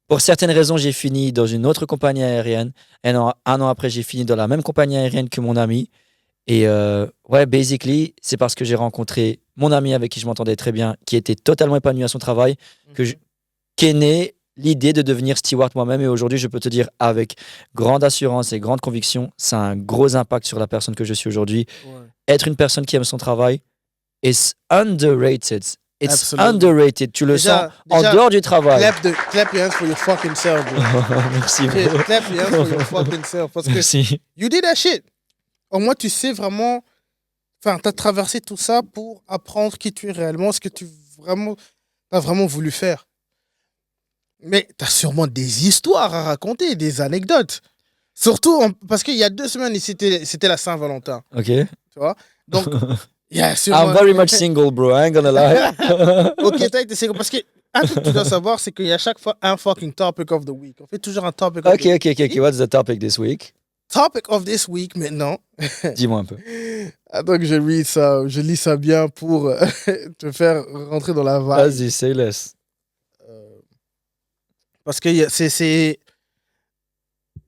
pour certaines raisons, j'ai fini dans une autre compagnie aérienne. Et un an après, j'ai fini dans la même compagnie aérienne que mon ami. Et ouais, basically, c'est parce que j'ai rencontré mon ami avec qui je m'entendais très bien, qui était totalement épanoui à son travail, qu'est née l'idée de devenir steward moi-même. Et aujourd'hui, je peux te dire avec grande assurance et grande conviction, ça a un gros impact sur la personne que je suis aujourd'hui. Ouais. Être une personne qui aime son travail, is underrated. It's Absolument. underrated. Tu le Déjà- sens en déjà, dehors du travail. Clap your hands for your fucking self, bro. Merci, Okay, bro. clap your hands for your fucking self. Parce que Merci. you did that shit. Au moins, tu sais vraiment. Enfin, t'as traversé tout ça pour apprendre qui tu es réellement, ce que tu as vraiment voulu faire. Mais t'as sûrement des histoires à raconter, des anecdotes. Surtout parce qu'il y a 2 semaines, c'était la Saint-Valentin. Ok. Tu vois? Donc, il y a sûrement. I'm very much single, bro. I ain't gonna lie. Ok, t'as été single. Parce que un truc que tu dois savoir, c'est qu'il y a chaque fois un fucking topic of the week. On fait toujours un topic of Ok, the week. ok. What's the topic this week? Topic of this week maintenant. Dis-moi un peu. Attends que je lis ça bien pour te faire rentrer dans la vibe. Vas-y, say less. Parce que c'est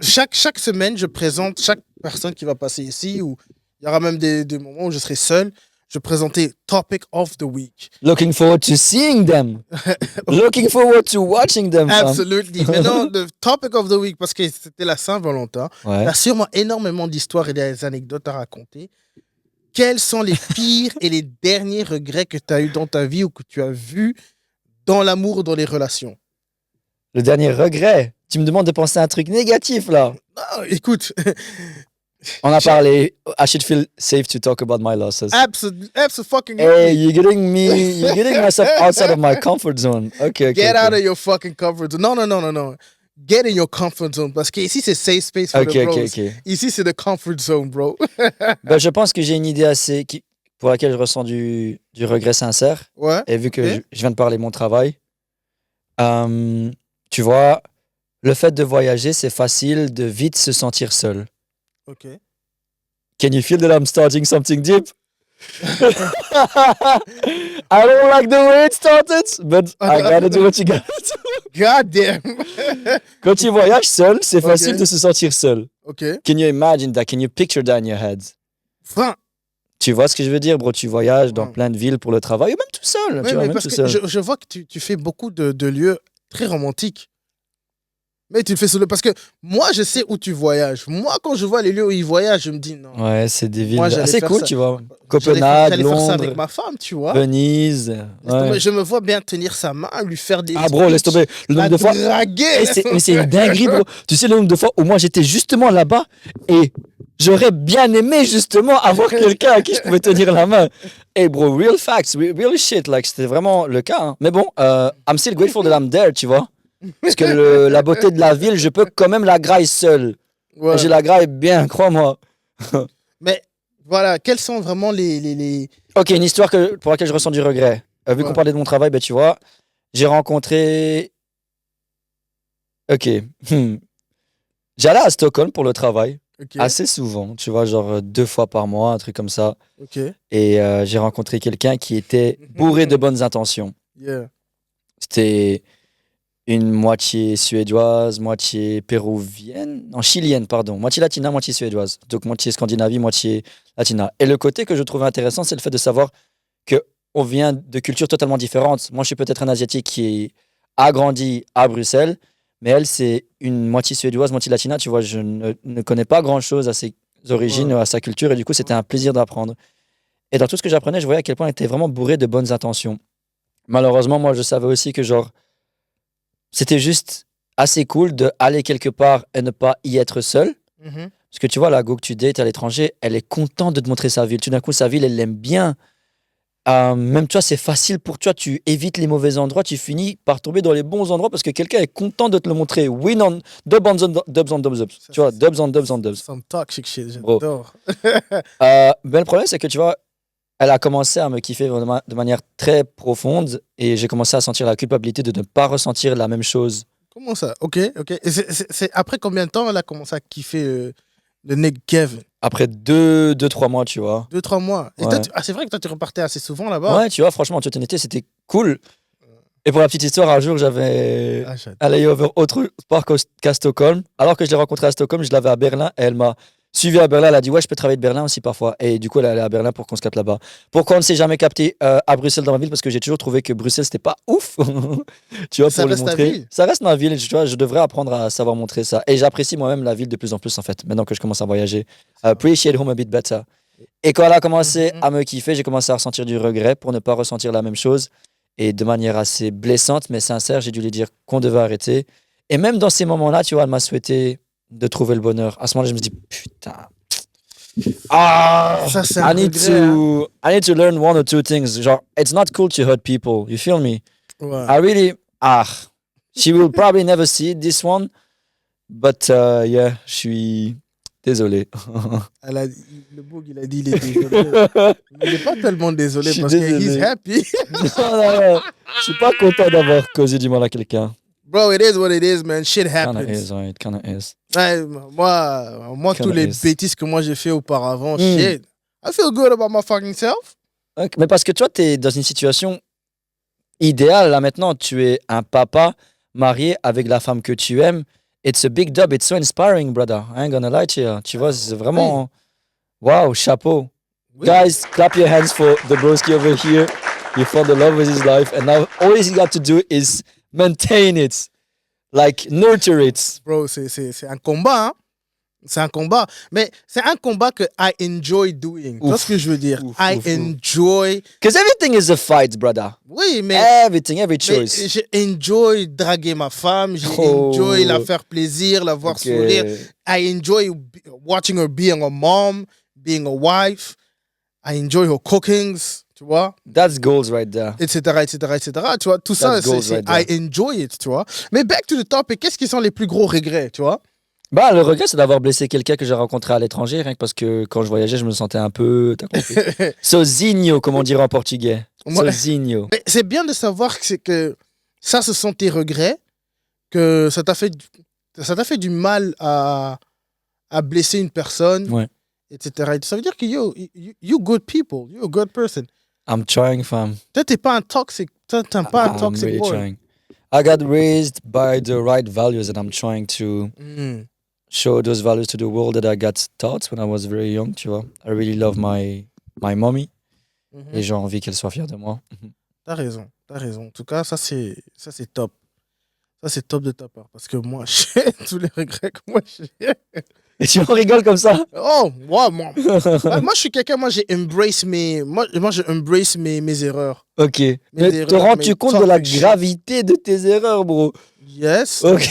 chaque semaine, je présente chaque personne qui va passer ici, ou il y aura même des moments où je serai seul. Je présentais Topic of the Week. Looking forward to seeing them. Looking forward to watching them. fam. Absolutely. Maintenant, le Topic of the Week, parce que c'était la Saint-Valentin, Ouais. tu as sûrement énormément d'histoires et des anecdotes à raconter. Quels sont les pires et les derniers regrets que tu as eu dans ta vie ou que tu as vus dans l'amour ou dans les relations? Le dernier regret. Tu me demandes de penser à un truc négatif là. Ah, écoute, On a parlé. I should feel safe to talk about my losses. absolutely. Hey, you're getting myself outside of my comfort zone. Okay. Get out of your fucking comfort zone. No. Get in your comfort zone. Parce que ici, c'est safe space for the bros. Ok. Ici, c'est the comfort zone, bro. Ben, je pense que j'ai une idée pour laquelle je ressens du regret sincère. Ouais. Et vu que Ok. je viens de parler de mon travail, tu vois, le fait de voyager, c'est facile de vite se sentir seul. Ok. Can you feel that I'm starting something deep? I don't like the way it started, but I gotta do what you gotta do. God damn. Quand tu voyages seul, c'est Ok. facile de se sentir seul. Ok. Can you imagine that? Can you picture that in your head? Enfin, Tu vois ce que je veux dire, bro? Tu voyages dans Ouais. plein de villes pour le travail, ou même tout seul. ouais, tu vois, mais même parce tout que seul. je vois que tu fais beaucoup de lieux très romantiques. Mais tu le fais solo. Parce que moi, je sais où tu voyages. Moi, quand je vois les lieux où ils voyagent, je me dis non. Ouais, c'est des villes Moi, j'allais assez faire cool, ça. tu vois. J'allais Copenhague, faire ça Londres, avec ma femme, tu vois. Venise. Ouais. Je me vois bien tenir sa main, lui faire des. Ah, bro, laisse tomber. Le La nombre de fois. draguer. Mais c'est une dinguerie, bro. Tu sais le nombre de fois où moi j'étais justement là-bas et j'aurais bien aimé justement avoir quelqu'un à qui je pouvais tenir la main. Hey, bro, real facts, real shit. Like, c'était vraiment le cas. Hein. Mais bon, I'm still grateful that I'm there, tu vois. Parce que la beauté de la ville, je peux quand même la graille seule. Ouais. Et je la graille bien, crois-moi. Mais voilà, quels sont vraiment les... Ok, une histoire pour laquelle je ressens du regret. Vu qu'on Ouais. parlait de mon travail, ben, tu vois, j'ai rencontré. Ok. J'allais à Stockholm pour le travail, Ok. assez souvent, tu vois, genre 2 fois par mois, un truc comme ça. Ok. Et j'ai rencontré quelqu'un qui était bourré de bonnes intentions. Yeah. C'était une moitié suédoise, moitié péruvienne, non, chilienne, pardon. Moitié latina, moitié suédoise. Donc moitié Scandinavie, moitié latina. Et le côté que je trouvais intéressant, c'est le fait de savoir qu'on vient de cultures totalement différentes. Moi, je suis peut-être un Asiatique qui a grandi à Bruxelles, Mais elle, c'est une moitié suédoise, moitié latina. Tu vois, je ne connais pas grand-chose à ses origines, à sa culture. Et du coup, c'était un plaisir d'apprendre. Et dans tout ce que j'apprenais, je voyais à quel point elle était vraiment bourrée de bonnes intentions. Malheureusement, moi, je savais aussi que, genre, c'était juste assez cool d'aller quelque part et ne pas y être seul. Mhm. Parce que tu vois, la go que tu dates à l'étranger, elle est contente de te montrer sa ville. Tout d'un coup, sa ville, elle l'aime bien. Même, tu vois, c'est facile pour toi. Tu évites les mauvais endroits. Tu finis par tomber dans les bons endroits parce que quelqu'un est content de te le montrer. Win on dubs on dubs on dubs. Ça, Tu vois, c'est dubs on dubs on dubs. some toxic shit, Bro. j'adore. Mais le problème, c'est que tu vois, elle a commencé à me kiffer vraiment de manière très profonde et j'ai commencé à sentir la culpabilité de ne pas ressentir la même chose. Comment ça? Ok, ok. Et après combien de temps elle a commencé à kiffer le nigga Kevin? Après 2-3 mois, tu vois. 2, 3 mois. Et Ouais. c'est vrai que toi, tu repartais assez souvent là-bas. Ouais, tu vois, franchement, en toute honnêteté, c'était cool. Et pour la petite histoire, un jour, j'avais Ah, j'adore. un layover autre part qu'à Stockholm. Alors que je l'ai rencontrée à Stockholm, je l'avais à Berlin et elle m'a suivi à Berlin. Elle a dit, ouais, je peux travailler de Berlin aussi parfois. Et du coup, elle est allée à Berlin pour qu'on se capte là-bas. Pourquoi on ne s'est jamais capté à Bruxelles dans ma ville? Parce que j'ai toujours trouvé que Bruxelles, c'était pas ouf. Tu vois, Ça pour lui reste ta montrer. ville. Ça reste ma ville. Tu vois, je devrais apprendre à savoir montrer ça. Et j'apprécie moi-même la ville de plus en plus, en fait, maintenant que je commence à voyager. Appreciate home a bit better. Et quand elle a commencé Mhm. à me kiffer, j'ai commencé à ressentir du regret pour ne pas ressentir la même chose. Et de manière assez blessante, mais sincère, j'ai dû lui dire qu'on devait arrêter. Et même dans ces moments-là, tu vois, elle m'a souhaité de trouver le bonheur. À ce moment-là, je me dis, putain. Ça, c'est un regret, hein. I need to learn one or two things. Genre, it's not cool to hurt people. You feel me? Ouais. I really, she will probably never see this one. But, yeah, je suis désolé. Le bug, il a dit il est désolé. Il n'est pas tellement Je désolé suis parce que he's désolé. happy. Non. Je suis pas content d'avoir causé du mal à quelqu'un. Bro, it is what it is, man. Shit Kinda happens. is, ouais, it kinda is. Ouais, moi tous Kinda les is. bêtises que moi j'ai fait auparavant, Mm. shit. I feel good about my fucking self. Ok, mais parce que toi, tu es dans une situation idéale là maintenant. Tu es un papa marié avec la femme que tu aimes. It's a big dub. It's so inspiring, brother. I ain't gonna lie to you. Tu vois, c'est vraiment. Wow, chapeau. Oui. Guys, clap your hands for the broski over here. He found the love with his life. And now all he's got to do is maintain it. Like, nurture it. Bro, c'est un combat, hein. C'est un combat. Mais c'est un combat que I enjoy doing. Tu vois ce que je veux dire? I enjoy. Because everything is a fight, brother. Oui, mais. Everything, every choice. Mais j'ai enjoy draguer ma femme. J'ai enjoy la faire plaisir, la voir sourire. I enjoy watching her being a mom, being a wife. I enjoy her cookings. Tu vois? That's goals right there. Etc. Tu vois, tout ça, right I enjoy it, tu vois. Mais back to the topic, qu'est-ce qui sont les plus gros regrets, tu vois? Bah, le regret, c'est d'avoir blessé quelqu'un que j'ai rencontré à l'étranger, rien que parce que quand je voyageais, je me sentais un peu. T'as compris? Sozinho, comme on dirait en portugais. Sozinho. Mais c'est bien de savoir que ça, ce sont tes regrets, que ça t'a fait du mal à blesser une personne, Ouais. etc. Et ça veut dire que you good people, you're a good person. I'm trying, fam. Toi, t'es pas un toxic, t'es pas un toxic really boy. trying. I got raised by the right values and I'm trying to show those values to the world that I got taught when I was very young, tu vois. I really love my mommy et j'ai envie qu'elle soit fière de moi. T'as raison. En tout cas, ça c'est top. Ça c'est top de ta part parce que moi, j'ai tous les regrets que moi j'ai. Et tu en rigoles comme ça? Oh, moi, moi je suis quelqu'un, moi j'ai embrace mes erreurs. Ok. Mais te erreurs, rends-tu mes compte de la toxic shit. gravité de tes erreurs, bro? Yes. Ok.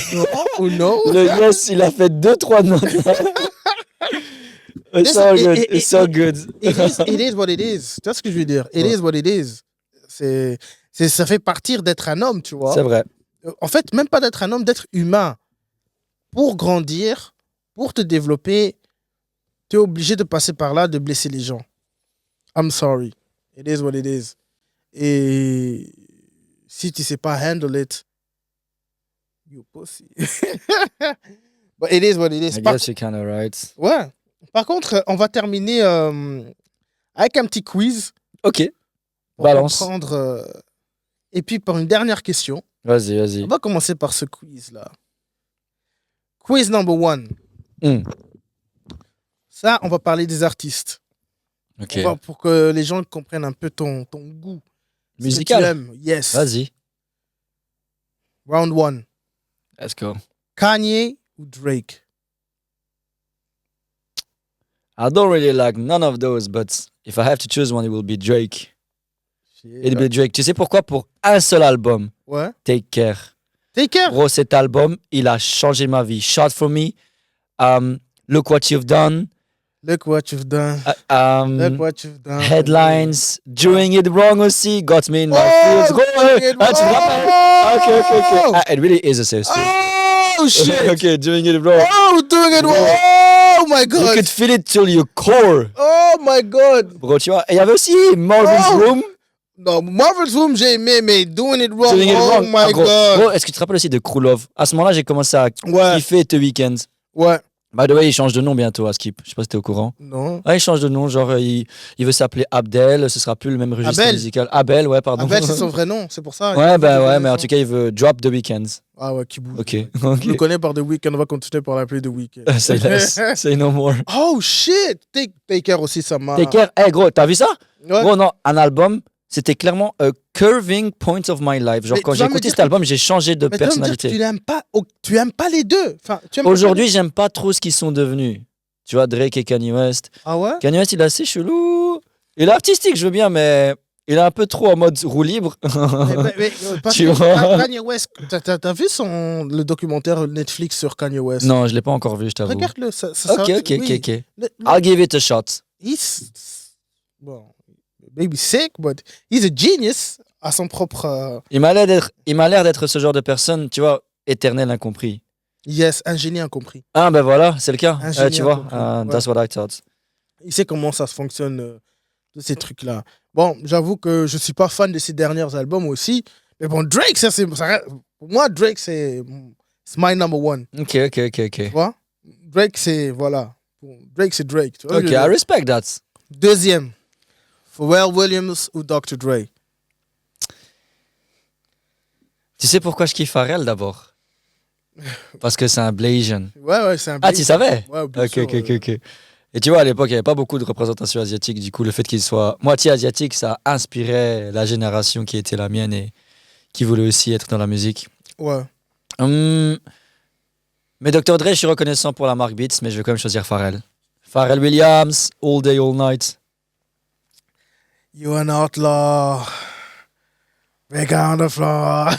Ou no. Le yes, il a fait 2-3 notes. It's so good. It's so good. It is what it is. Tu vois ce que je veux dire? It is what it is. Ça fait partir d'être un homme, tu vois. C'est vrai. En fait, même pas d'être un homme, d'être humain. Pour grandir, pour te développer, tu es obligé de passer par là, de blesser les gens. I'm sorry. It is what it is. Et si tu sais pas handle it, you pussy. But it is what it is. I guess you're kind of right. Ouais. Par contre, on va terminer avec un petit quiz. Ok. Pour Balance. comprendre, et puis, par une dernière question. Vas-y. On va commencer par ce quiz-là. Quiz number 1. Ça, on va parler des artistes. Ok. Pour que les gens comprennent un peu ton goût. Musical. Ce que tu aimes. Yes. Vas-y. Round 1. Let's go. Kanye ou Drake? I don't really like none of those, but if I have to choose one, it will be Drake. It will be Drake. Tu sais pourquoi? Pour un seul album. Ouais. Take Care. Take Care. Bro, cet album, il a changé ma vie. Shot for Me. Look What You've Done. Look what you've done. Look what you've done. Headlines. Doing It Wrong aussi. Got Me in My Oh, Feels. Doing It Ah, tu te rappelles? Wrong. Okay. It really is a safe space. Oh, shit. Okay, Doing It Wrong. Oh, doing it wrong. Oh, my You God. could feel it till your core. Oh, my God. Bro, tu vois. Et il y avait aussi Marvin's Oh. Room. Non, Marvel's Room, j'ai aimé, mais Doing It Wrong. Doing It Oh, Wrong. my Ah, gros, God. gros, est-ce que tu te rappelles aussi de Krulov? À ce moment-là, j'ai commencé à Ouais. kiffer The Weeknd. Ouais. By the way, il change de nom bientôt à Skip. Je sais pas si t'es au courant. Non. Ah, il change de nom, genre il veut s'appeler Abdel, ce sera plus le même registre Abel. musical. Abel, ouais, pardon. Abel, c'est son vrai nom, c'est pour ça. Ouais, bah ouais, mais en tout cas, il veut drop The Weeknd. Ah ouais, qui bouge. Ok, Je ok. le connais par The Weeknd, on va continuer par l'appeler The Weeknd. Say less, say no more. Oh shit! Take Care aussi, ça m'a. Take Care, hey gros, t'as vu ça? Ouais. Gros, non, un album, c'était clairement a curving point of my life. Genre, Mais quand tu j'ai vas me écouté dire cet que- album, j'ai changé de Mais tu vas me dire que personnalité. tu aimes pas les deux. Enfin, tu aimes pas Aujourd'hui, j'aime pas trop ce qu'ils sont devenus. Tu vois, Drake et Kanye West. les- Ah ouais? Kanye West, il est assez chelou. Il est artistique, je veux bien, mais il est un peu trop en mode roue libre. Parce Tu que vois. Kanye West, t'as vu le documentaire Netflix sur Kanye West? Non, je l'ai pas encore vu, je t'avoue. Regarde-le. Ok. Oui. I'll give it a shot. He's, bon, maybe sick, but he's a genius à son propre. Il m'a l'air d'être ce genre de personne, tu vois, éternel incompris. Yes, un génie incompris. Ah ben voilà, c'est le cas. Un génie Tu vois, incompris, ouais. that's what I thought. Il sait comment ça se fonctionne, tous ces trucs-là. Bon, j'avoue que je suis pas fan de ses derniers albums aussi. Mais bon, Drake, pour moi, Drake, c'est my number one. Ok. Tu vois? Drake, c'est. Voilà. Drake, c'est Drake. Tu vois, Ok, I respect that. Deuxième, Pharrell Williams ou Dr. Dre? Tu sais pourquoi je kiffe Pharrell d'abord? Parce que c'est un Blasian. Ouais, c'est un. Ah, tu savais? Ouais, bien Ok, sûr, ok. Et tu vois, à l'époque, il n'y avait pas beaucoup de représentation asiatique. Du coup, le fait qu'il soit moitié asiatique, ça inspirait la génération qui était la mienne et qui voulait aussi être dans la musique. Ouais. Mais Dr. Dre, je suis reconnaissant pour la marque Beats, mais je vais quand même choisir Pharrell. Pharrell Williams, All Day, All Night. You an outlaw. Back on the floor.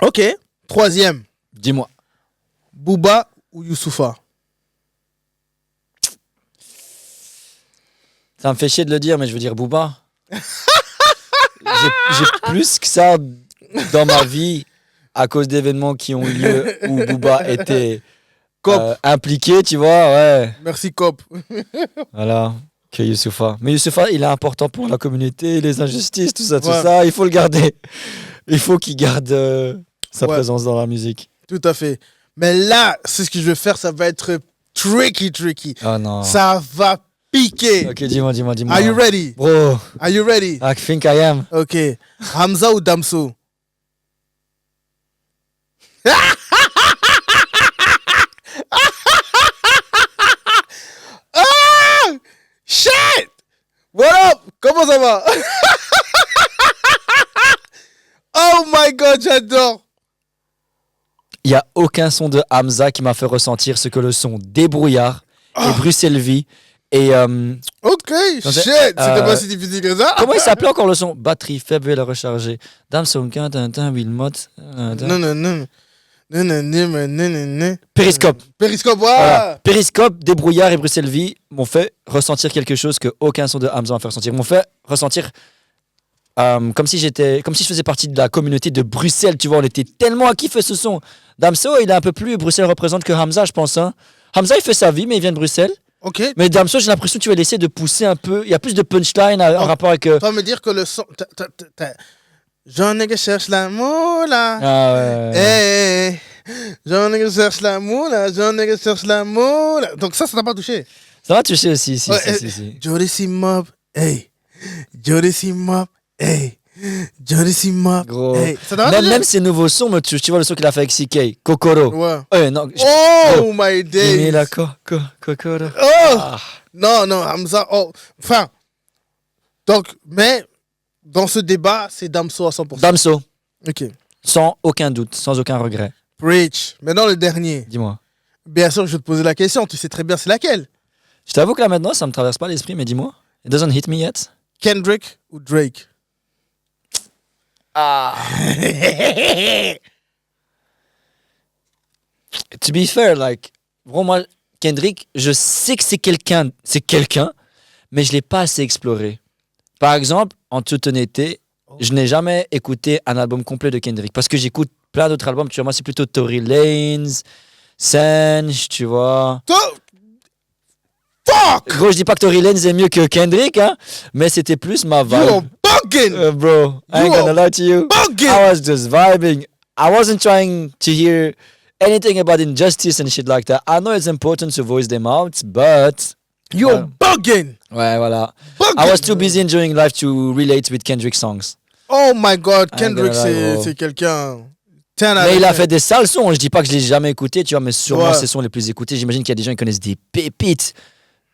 Ok. Troisième, Dis-moi. Booba ou Youssoupha? Ça me fait chier de le dire, mais je veux dire Booba. J'ai plus que ça dans ma vie à cause d'événements qui ont eu lieu où Booba était Cop. impliqué, tu vois, ouais. Merci, Cop. Voilà, que Youssoupha. Mais Youssoupha, il est important pour la communauté, les injustices, tout Ouais. ça, il faut le garder. Il faut qu'il garde sa Ouais. présence dans la musique. Tout à fait. Mais là, c'est ce que je vais faire, ça va être tricky. Oh non. Ça va piquer. Ok, dis-moi. Are you ready? Bro, Are you ready? I think I am. Ok. Hamza ou Damso? Ah! Shit! What up? Comment ça va? Oh my god, j'adore! Il n'y a aucun son de Hamza qui m'a fait ressentir ce que le son Débrouillard et Bruxelles Vie et Ok, Non, shit! c'est- C'était pas si difficile que ça? comment il s'appelait encore le son? Batterie faible et la recharger. Damson, Quintin, Wilmot. Non. Périscope. Périscope, Voilà. voilà! Périscope, Débrouillard et Bruxelles Vie m'ont fait ressentir quelque chose que aucun son de Hamza m'a fait ressentir. M'ont fait ressentir comme si je faisais partie de la communauté de Bruxelles. Tu vois, on était tellement à kiffer ce son. Damso, il est un peu plus Bruxelles représente que Hamza, je pense. Hein. Hamza, il fait sa vie, mais il vient de Bruxelles. Ok. Mais Damso, j'ai l'impression que tu vas laisser de pousser un peu. Il y a plus de punchline en Donc, rapport avec. Tu vas me dire que le son. Jean nègre cherche l'amour là. Ah ouais. Hey, Jean nègre cherche l'amour là. Jean nègre cherche l'amour là. Donc ça t'a pas touché. Ça va toucher aussi. Si. Jody Simop, hey. Jody Simop, hey. Jody Simop, Gros. hey. Ça t'a pas Même, touché? même ses nouveaux sons me touchent. Tu vois le son qu'il a fait avec CK, Kokoro. Ouais. Ouais, non. Oh my days. Mais la Kokoro. Oh Ah. non, Hamza. Oh. Enfin. Donc, mais dans ce débat, c'est Damso à 100%. Damso. Ok. Sans aucun doute, sans aucun regret. Preach. Maintenant, le dernier. Dis-moi. Bien sûr, je vais te poser la question. Tu sais très bien c'est laquelle. Je t'avoue que là maintenant, ça me traverse pas l'esprit, mais dis-moi. It doesn't hit me yet. Kendrick ou Drake? Ah. To be fair, like, bro, moi, Kendrick, je sais que c'est quelqu'un, mais je l'ai pas assez exploré. Par exemple, en toute honnêteté, je n'ai jamais écouté un album complet de Kendrick parce que j'écoute plein d'autres albums. Tu vois, moi, c'est plutôt Tory Lanez, Sanj, tu vois. Fuck! Gros, je dis pas que Tory Lanez est mieux que Kendrick, hein, mais c'était plus ma vibe. You're bugging! Bro, I ain't gonna lie to you. Bugging! I was just vibing. I wasn't trying to hear anything about injustice and shit like that. I know it's important to voice them out, but... You're bugging! Ouais, voilà. Bugging! I was too busy enjoying life to relate with Kendrick songs. Oh my god, I ain't Kendrick, gonna lie, bro. c'est quelqu'un... Mais il a fait des sales sons. Je dis pas que je l'ai jamais écouté, tu vois, mais sûrement Ouais. ces sons les plus écoutés. J'imagine qu'il y a des gens qui connaissent des pépites.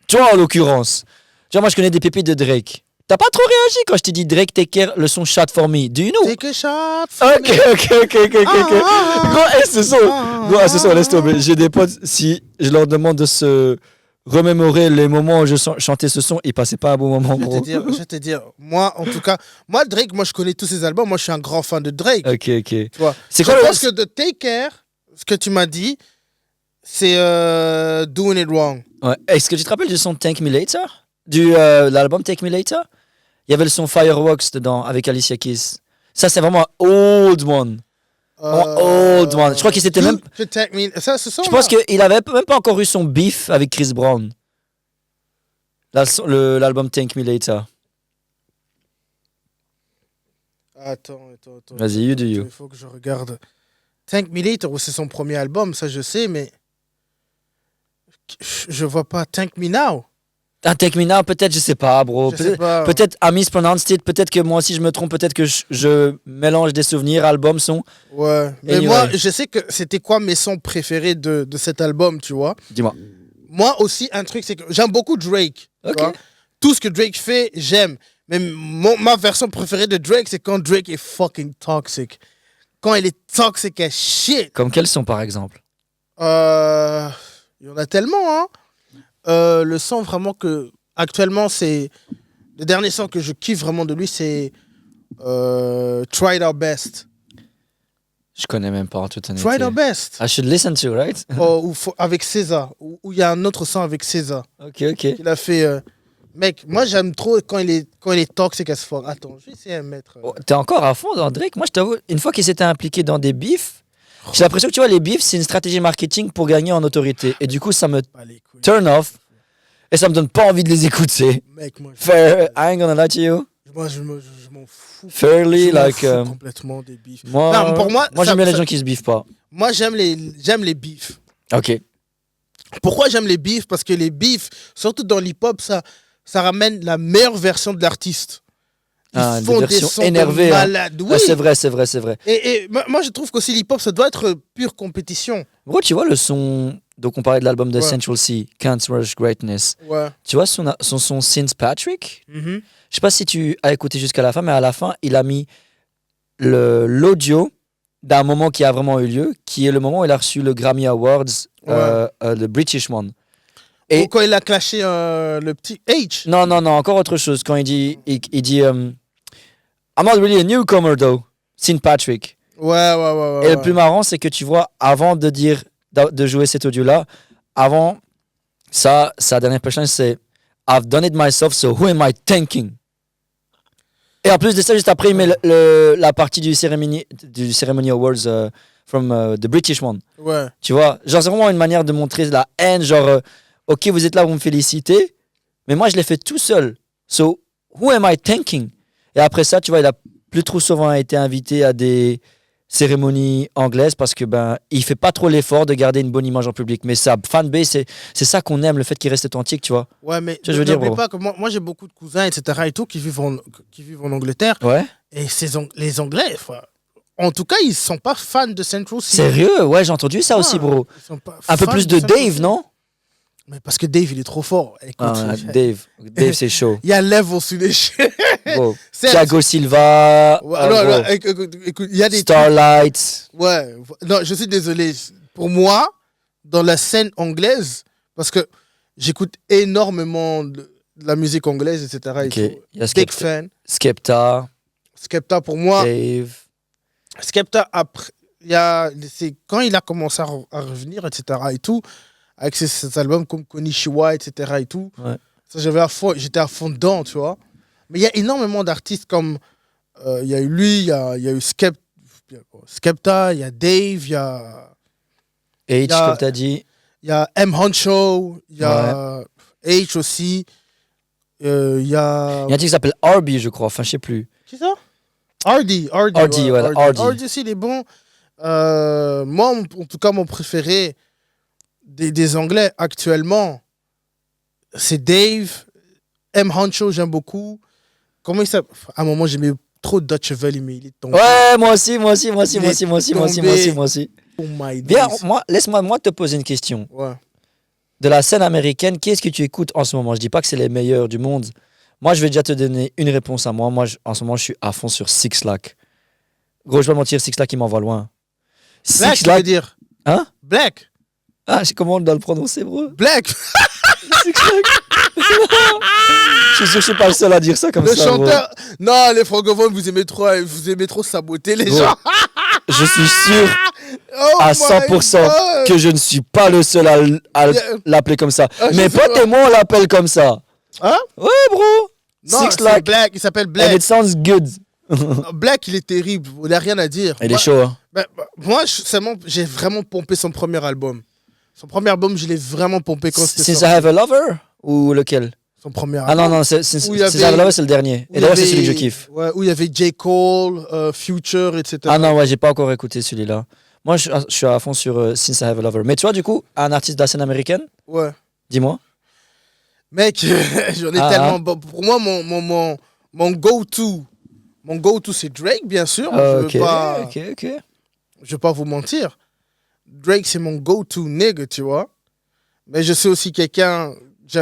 Toi, en l'occurrence. Tu vois, moi, je connais des pépites de Drake. T'as pas trop réagi quand je t'ai dit Drake, take care, le son Shot for Me. Do you know? Take a shot. Ok. Gros, ce son, laisse tomber. J'ai des potes, si je leur demande de se remémorer les moments où je chantais ce son, ils passaient pas un bon moment, bro. Je vais te dire, moi, en tout cas, moi, Drake, moi, je connais tous ses albums. Moi, je suis un grand fan de Drake. Ok. Tu vois. C'est Je quoi pense que de Take Care, ce que tu m'as dit, c'est Doing It Wrong. Ouais. Est-ce que tu te rappelles du son Thank Me Later? L'album Take Me Later? Il y avait le son Fireworks dedans avec Alicia Keys. Ça, c'est vraiment un old one. Old one. Je crois qu'il s'était même. Ça, ce son Je pense qu'il avait même pas encore eu son beef avec Chris Brown. L'album Thank Me Later. Attends. Vas-y, you do you. Il faut que je regarde. Thank Me Later, c'est son premier album, ça je sais, mais je vois pas Thank Me Now. Ah, Take Me Now, peut-être, je sais pas, bro. Je sais pas. Peut-être I mispronounced it, peut-être que moi aussi je me trompe, peut-être que je mélange des souvenirs, albums, sons. Ouais, mais Anyway. moi, je sais que c'était quoi mes sons préférés de cet album, tu vois. Dis-moi. Moi aussi, un truc, c'est que j'aime beaucoup Drake. tu Ok. vois. Tout ce que Drake fait, j'aime. Mais ma version préférée de Drake, c'est quand Drake est fucking toxic. Quand il est toxic as shit. Comme quels sont, par exemple? Il y en a tellement, hein. Le son vraiment que actuellement c'est le dernier son que je kiffe vraiment de lui, c'est Tried Our Best. Je connais même pas en toute honnêteté. Tried Our Best. I should listen to, right? Avec César, où il y a un autre son avec César Ok. qu'il a fait. Mec, moi j'aime trop quand il est toxic as fuck. Attends, je vais essayer de mettre. Oh, t'es encore à fond dans Drake? Moi, je t'avoue, une fois qu'il s'était impliqué dans des beefs, j'ai l'impression que tu vois, les beefs, c'est une stratégie marketing pour gagner en autorité. Et du coup, ça me Pas les couilles. turn off. Et ça me donne pas envie de les écouter. Mec, moi, Fair, I ain't gonna lie to you. je m'en fous. Fairly, Je m'en like. fous complètement des beefs. Moi, Non, pour moi, ça- j'aime bien les ça- gens qui se biffent pas. Moi, j'aime les beefs. Ok. Pourquoi j'aime les beefs? Parce que les beefs, surtout dans l'hip-hop, ça ramène la meilleure version de l'artiste. Ils Des font des versions sons énervées. de Hein. malades. Oui. Ah, c'est vrai. Et moi, je trouve qu'aussi l'hip-hop, ça doit être pure compétition. Gros, tu vois le son. Donc, on parlait de l'album de Ouais. Central C, Can't Rush Greatness. Ouais. Tu vois son son Since Patrick? Mhm. Je sais pas si tu as écouté jusqu'à la fin, mais à la fin, il a mis l'audio d'un moment qui a vraiment eu lieu, qui est le moment où il a reçu le Grammy Awards, le British one. Et Ou quand il a clashé le petit H. non, encore autre chose. Quand il dit, I'm not really a newcomer though, St. Patrick. Ouais. Et le plus marrant, c'est que tu vois, avant de dire, de jouer cet audio-là, avant ça, sa dernière punchline, c'est I've done it myself, so who am I thanking? Et en plus de ça, juste après, il met la partie du Ceremony Awards from the British one. Ouais. Tu vois, genre, c'est vraiment une manière de montrer la haine, genre, ok, vous êtes là, vous me félicitez, mais moi, je l'ai fait tout seul. So, who am I thanking? Et après ça, tu vois, il a plus trop souvent été invité à des cérémonies anglaises parce que il fait pas trop l'effort de garder une bonne image en public. Mais sa fanbase, c'est ça qu'on aime, le fait qu'il reste authentique, tu vois. Ouais, mais Tu vois, je veux dire, n'oublie bro. pas que moi j'ai beaucoup de cousins, etc. et tout, qui vivent en Angleterre. Ouais. Et les Anglais, en tout cas, ils sont pas fans de Central C. Sérieux? Ouais, j'ai entendu ça aussi, bro. Ils sont pas Un peu fans plus de Central Dave, C. non? Mais parce que Dave, il est trop fort. Écoute, Dave, c'est chaud. il y a level sur les chaînes. Bro. Certes. Thiago Silva. Ouais, non, écoute, il y a des Starlight. Ouais, non, je suis désolé. Pour moi, dans la scène anglaise, parce que j'écoute énormément de la musique anglaise, etc. Ok. Et tout. Il y a Big fan. Skepta. Skepta, pour moi, Dave. Skepta, après, c'est quand il a commencé à revenir, etc. et tout, avec ces albums comme Konishiwa, etc. et tout, Ouais. ça, j'étais à fond dedans, tu vois. Mais il y a énormément d'artistes comme. Il y a eu lui, il y a eu Skepta, il y a Dave, il y a. H, comme t'as dit. Il y a M. Honcho, il y a H aussi. Il y a. Il y a un type qui s'appelle Arby, je crois. Enfin, je sais plus. Qui ça? Hardy. Hardy aussi, il est bon. Moi, en tout cas, mon préféré des Anglais actuellement, c'est Dave. M. Honcho, j'aime beaucoup. Comment il s'appelle? À un moment, j'aimais trop Dutch Valley, mais il est tombé. Ouais, moi aussi. Oh my Bien, days. laisse-moi te poser une question. Ouais. De la scène américaine, qui est-ce que tu écoutes en ce moment? Je dis pas que c'est les meilleurs du monde. Moi, je vais déjà te donner une réponse à moi. En ce moment, je suis à fond sur Six Lack. Gros, je vais pas mentir, Six Lack, il m'envoie loin. Black, Six tu veux Lack. dire? Hein? Black. Ah, comment on doit le prononcer, bro? Black. Six Lack. Je suis sûr que je suis pas le seul à dire ça comme Le ça. chanteur. Non, les francophones, vous aimez trop saboter les Bro. gens. Je suis sûr Oh à my 100% God. que je ne suis pas le seul à l'appeler comme ça. Ah, je Mes sais potes pas. et moi, on l'appelle comme ça. Hein? Ouais, bro. Non, Six c'est Lack. Black. Il s'appelle And Black. it sounds good. Black, il est terrible. Il n'a rien à dire. Il est chaud, hein. Moi, j'ai vraiment pompé son premier album. Son premier album, je l'ai vraiment pompé quand c'était Since I sorti. Have a Lover? Ou lequel? Son premier Ah album. non, Since Où il y I avait- Have a Lover, c'est le dernier. Où Et il y d'ailleurs, c'est avait- celui que je kiffe. Ouais, où il y avait J. Cole, Future, etc. Ah non, ouais, j'ai pas encore écouté celui-là. Moi, je suis à fond sur Since I Have a Lover. Mais tu vois, du coup, un artiste de la scène américaine, Ouais. dis-moi. Mec, j'en ai Ah, tellement. Bon, pour moi, mon go-to, c'est Drake, bien sûr. Ok, Je vais pas vous mentir. Drake, c'est mon go-to nigga, tu vois. Mais je suis aussi quelqu'un.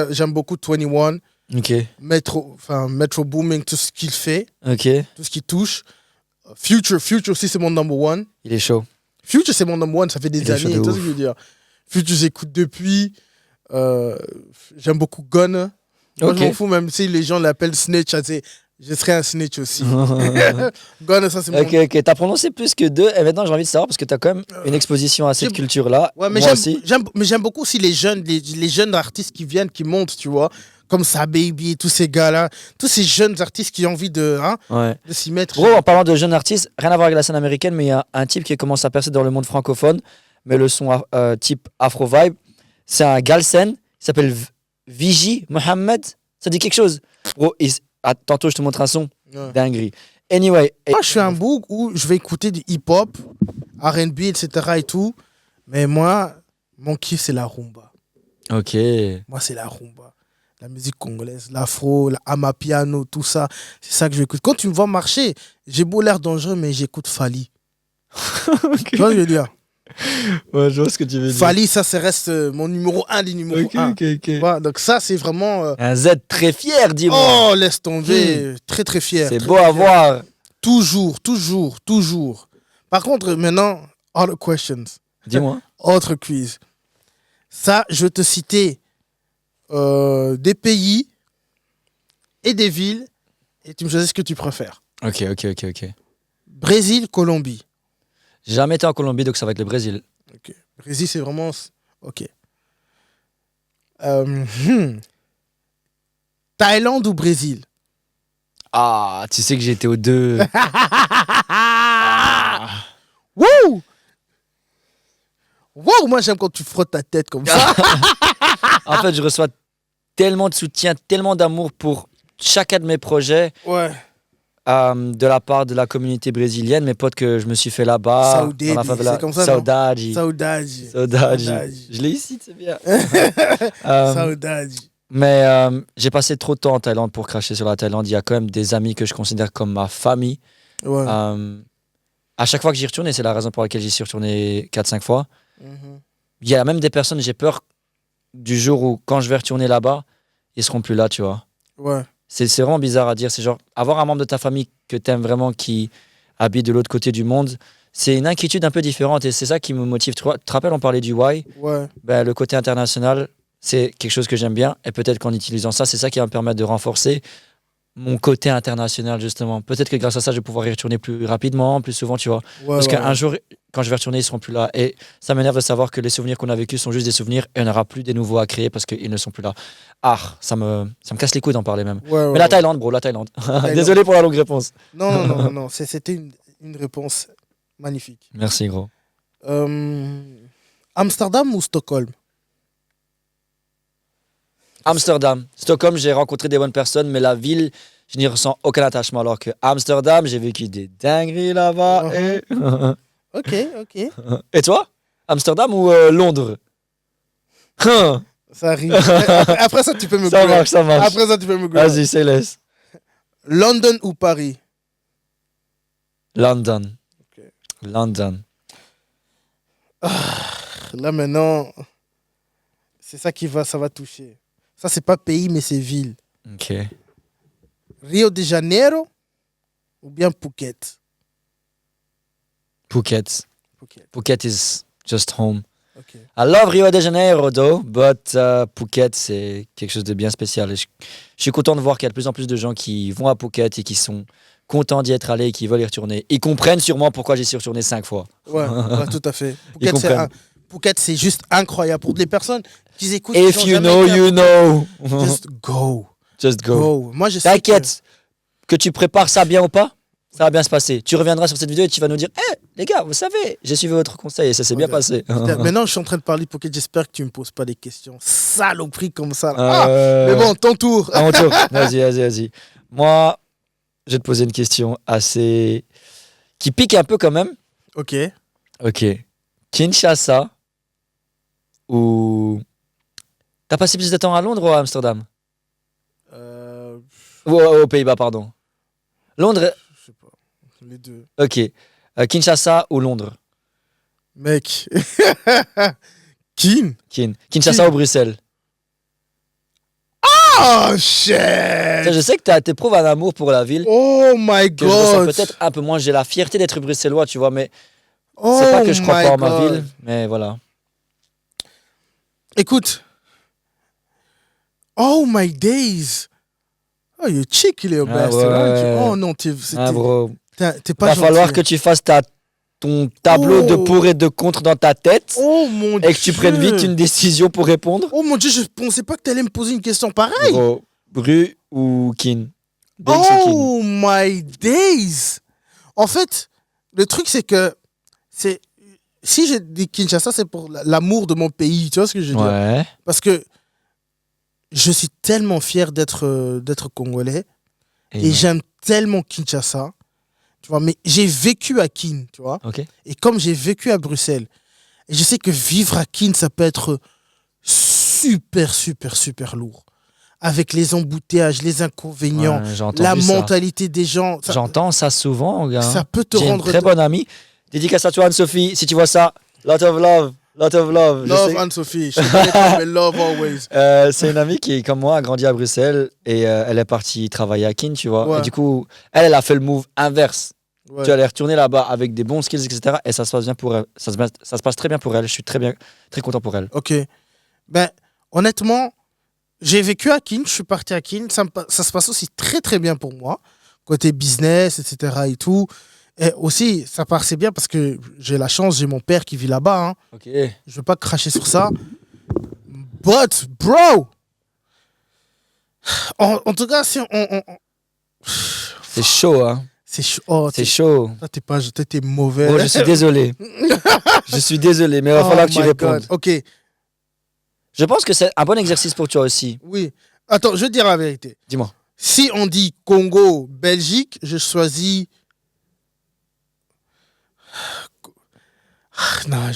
J'aime beaucoup 21, Ok, Metro Booming, tout ce qu'il fait, ok. tout ce qu'il touche. Future aussi, c'est mon number one. Il est chaud. Future, c'est mon number one, ça fait des Il est chaud années. de Tu vois ouf. ce que je veux dire? Future, j'écoute depuis. J'aime beaucoup Gunna. Moi, Ok. je m'en fous, même si les gens l'appellent Snitch, je serais un Snitch aussi. Gunna, ça, c'est mon. Ok. T'as prononcé plus que deux. Et maintenant, j'ai envie de savoir, parce que t'as quand même une exposition à cette J'ai- culture-là. Ouais, mais Moi aussi. j'aime beaucoup aussi les jeunes artistes qui viennent, qui montent, tu vois. Comme Sa Baby et tous ces gars-là. Tous ces jeunes artistes qui ont envie de Ouais. s'y mettre. Gros, en parlant de jeunes artistes, rien à voir avec la scène américaine, mais il y a un type qui commence à percer dans le monde francophone, mais le son type Afro-Vibe. C'est un Galsen, il s'appelle Vigi Mohamed. Ça dit quelque chose? Gros, tantôt je te montre un son. Ouais. Dinguerie. Anyway. Moi, je suis un bouc où je vais écouter du hip-hop, R&B, etc. et tout. Mais moi, mon kiff, c'est la rumba. Ok. Moi, c'est la rumba. La musique congolaise, l'afro, l'amapiano, tout ça. C'est ça que j'écoute. Quand tu me vois marcher, j'ai beau l'air dangereux, mais j'écoute Fali. Tu vois ce que je veux dire? Ouais, je vois ce que tu veux dire. Fali, ça reste mon numéro 1 des numéros 1. Ok. Voilà, donc ça, c'est vraiment... Un Z très fier, dis-moi. Oh, laisse tomber. Très, très fier. C'est très beau à fier. voir. Toujours. Par contre, maintenant, other questions. Dis-moi. Autre quiz. Ça, je vais te citer des pays et des villes et tu me choisis ce que tu préfères. Ok. Brésil, Colombie. J'ai jamais été en Colombie, donc ça va être le Brésil. Ok. Brésil, c'est vraiment... Ok. Thaïlande ou Brésil? Ah, tu sais que j'ai été aux deux. Wouh! Wow, moi j'aime quand tu frottes ta tête comme ça. En fait, je reçois tellement de soutien, tellement d'amour pour chacun de mes projets Ouais. de la part de la communauté brésilienne, mes potes que je me suis fait là-bas. Saudade, dans la favela. c'est comme ça, non? Saudade. Saudade. Saudade. Je l'ai ici, c'est bien. Saudade. Mais j'ai passé trop de temps en Thaïlande pour cracher sur la Thaïlande. Il y a quand même des amis que je considère comme ma famille. Ouais. À chaque fois que j'y retourne, et c'est la raison pour laquelle j'y suis retourné 4-5 fois, Mhm. il y a même des personnes, j'ai peur du jour où, quand je vais retourner là-bas, ils seront plus là, tu vois. Ouais. C'est vraiment bizarre à dire. C'est genre, avoir un membre de ta famille que t'aimes vraiment qui habite de l'autre côté du monde, c'est une inquiétude un peu différente et c'est ça qui me motive. Tu te rappelles, on parlait du why. Ouais. Ben, le côté international, c'est quelque chose que j'aime bien et peut-être qu'en utilisant ça, c'est ça qui va me permettre de renforcer mon côté international, justement. Peut-être que grâce à ça, je vais pouvoir y retourner plus rapidement, plus souvent, tu vois. Ouais, Parce ouais, qu'un jour, quand je vais retourner, ils seront plus là. Et ça m'énerve de savoir que les souvenirs qu'on a vécus sont juste des souvenirs et on n'aura plus des nouveaux à créer parce qu'ils ne sont plus là. Ah, ça me casse les couilles d'en parler même. ouais, Mais la ouais. Thaïlande, bro, la Thaïlande. Thaïlande. Désolé pour la longue réponse. Non. C'était une réponse magnifique. Merci, gros. Amsterdam ou Stockholm? Amsterdam. Stockholm, j'ai rencontré des bonnes personnes, mais la ville, je n'y ressens aucun attachement. Alors que Amsterdam, j'ai vécu des dingueries là-bas. Ok. Et toi? Amsterdam ou Londres? Ça arrive. Après ça, tu peux me Ça grab. marche. Après ça, tu peux me grab. Vas-y, c'est laisse. London ou Paris? London. Ok. London. Là maintenant, c'est ça ça va toucher. Ça, c'est pas pays, mais c'est ville. Ok. Rio de Janeiro ou bien Phuket? Phuket. Phuket. Phuket is just home. Ok. I love Rio de Janeiro, though, but Phuket, c'est quelque chose de bien spécial. Et je suis content de voir qu'il y a de plus en plus de gens qui vont à Phuket et qui sont contents d'y être allés et qui veulent y retourner. Ils comprennent sûrement pourquoi j'y suis retourné 5 fois. Ouais, tout à fait. Ils comprennent. Phuket, c'est juste incroyable. Pour les personnes qui écoutent, If you know, you know. Just go. Just go. Moi, je sais T'inquiète, que tu prépares ça bien ou pas, ça va bien se passer. Tu reviendras sur cette vidéo et tu vas nous dire les gars, vous savez, j'ai suivi votre conseil et ça s'est bien passé. Maintenant, je suis en train de parler de Phuket. J'espère que tu me poses pas des questions saloperies comme ça. Là. Mais bon, ton tour. À mon tour. Vas-y. Moi, je vais te poser une question assez. Qui pique un peu quand même. Ok. Kinshasa ou. T'as passé plus de temps à Londres ou à Amsterdam? Ou aux Pays-Bas, pardon. Londres. Je sais pas. Les deux. Ok. Kinshasa ou Londres? Mec. Kinshasa ou Bruxelles? Oh shit! Je sais que t'éprouves un amour pour la ville. Oh my Que je ressens god! peut-être un peu moins. J'ai la fierté d'être bruxellois, tu vois, mais Oh c'est pas que je crois my pas en ma God. ville, mais voilà. Écoute. Oh my days! Oh, you cheeky little bastard. ouais. Oh non, t'es Bro. pas Va gentil. falloir que tu fasses ton tableau de pour et de contre dans ta tête Oh mon dieu! et que tu prennes vite une décision pour répondre. Oh mon dieu, je pensais pas que t'allais me poser une question pareille. Bro, Bru ou Kin? Dex ou Kin? Oh my days! En fait, le truc c'est que si j'ai dit Kinshasa, c'est pour l'amour de mon pays, tu vois ce que je veux dire? Ouais. Parce que je suis tellement fier d'être congolais et j'aime tellement Kinshasa, tu vois, mais j'ai vécu à Kin, tu vois. Ok. Et comme j'ai vécu à Bruxelles, et je sais que vivre à Kin, ça peut être super lourd. Avec les embouteillages, les inconvénients, Ouais, j'ai entendu la ça. mentalité des gens. J'entends ça souvent, gars. Ça peut te J'ai rendre... une très bonne amie. Dédicace à toi, Anne-Sophie. Si tu vois ça, lot of love. Je Love sais- Anne-Sophie. Je connais pas, mais love always. C'est une amie qui, comme moi, a grandi à Bruxelles et elle est partie travailler à Kin, tu vois. Ouais. Et du coup, elle a fait le move inverse. Ouais. Tu vas aller retourner là-bas avec des bons skills, etc. Et ça se passe bien pour elle. Ça se passe très bien pour elle. Je suis très content pour elle. Ok. Ben, honnêtement, j'ai vécu à Kin, je suis parti à Kin. Ça se passe aussi très bien pour moi. Côté business, etc. et tout. Et aussi, ça passait bien parce que j'ai la chance, j'ai mon père qui vit là-bas. Hein. Ok. Je veux pas cracher sur ça. But, bro! En tout cas, si C'est chaud, hein. c'est chaud. Oh, C'est chaud. toi, t'es mauvais. Oh, je suis désolé. Je suis désolé, mais il va Oh falloir que tu my répondes. God. Ok, Je pense que c'est un bon exercice pour toi aussi. oui. Attends, je vais te dire la vérité. Dis-moi. Si on dit Congo, Belgique, je choisis. Non,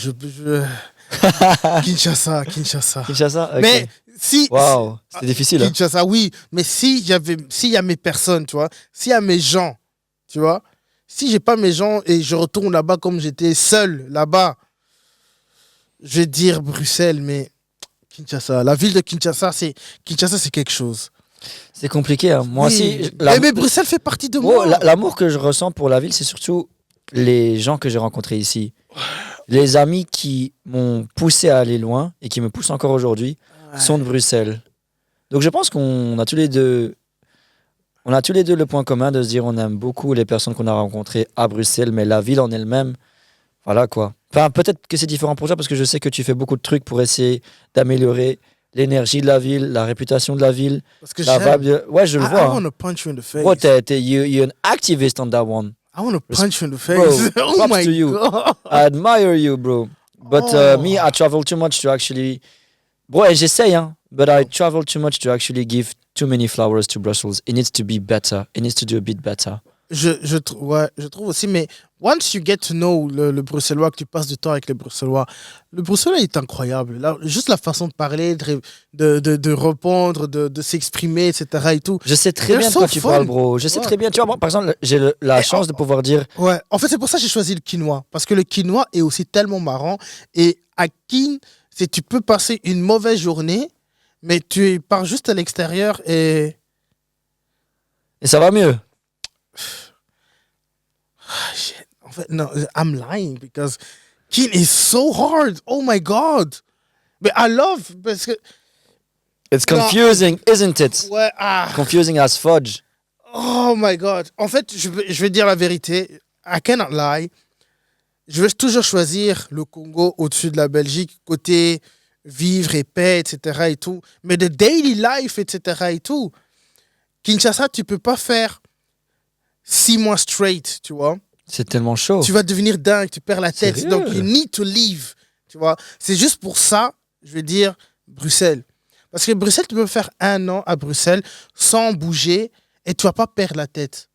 Kinshasa. Kinshasa? Ok. Mais si. Waouh, c'était difficile. Hein. Kinshasa, oui. Mais s'il y a mes personnes, tu vois, s'il y a mes gens, tu vois, si j'ai pas mes gens et je retourne là-bas comme j'étais seul là-bas, je vais dire Bruxelles, mais Kinshasa. La ville de Kinshasa, c'est quelque chose. C'est compliqué. Hein. Moi Oui. aussi. Mais Bruxelles fait partie de Oh, moi. l'amour que je ressens pour la ville, c'est surtout les gens que j'ai rencontrés ici. Les amis qui m'ont poussé à aller loin et qui me poussent encore aujourd'hui sont de Bruxelles. Donc je pense qu'on a tous les deux. On a tous les deux le point commun de se dire on aime beaucoup les personnes qu'on a rencontrées à Bruxelles, mais la ville en elle-même, voilà quoi. Enfin, peut-être que c'est différent pour toi parce que je sais que tu fais beaucoup de trucs pour essayer d'améliorer l'énergie de la ville, la réputation de la ville, Parce que la vibe de... Ouais, je le I vois. want to punch you in the face. Bro, you're an activist on that one. I want to punch you in the Bro, face. Oh props my to you. God. I admire you, bro. But me, I travel too much to actually... Bro, et j'essaye, hein. But I travel too much to actually give too many flowers to Brussels. It needs to be better. It needs to do a bit better. Je trouve aussi, mais once you get to know le Bruxellois, que tu passes du temps avec le Bruxellois est incroyable. Là, juste la façon de parler, de répondre, de s'exprimer, etc. et tout. Je sais très bien de quoi tu parles, bro. Je sais très bien. Tu vois, moi, par exemple, j'ai la chance de pouvoir dire... Ouais, en fait, c'est pour ça que j'ai choisi le quinoa. Parce que le quinoa est aussi tellement marrant. Et à Kin, tu peux passer une mauvaise journée, mais tu pars juste à l'extérieur et... Et ça va mieux. Shit. En fait, no, I'm lying because Kin is so hard. Oh my God. Mais I love parce que... It's confusing, isn't it? Ouais, Confusing as fudge. Oh my God. En fait, je vais dire la vérité. I cannot lie. Je vais toujours choisir le Congo au-dessus de la Belgique, côté vivre et paix, etc. et tout. Mais de daily life, etc. et tout. Kinshasa, tu peux pas faire 6 mois straight, tu vois. C'est tellement chaud. Tu vas devenir dingue, tu perds la tête. Sérieux? Donc, you need to leave, tu vois. C'est juste pour ça, je vais dire Bruxelles. Parce que Bruxelles, tu peux faire 1 an à Bruxelles sans bouger et tu vas pas perdre la tête,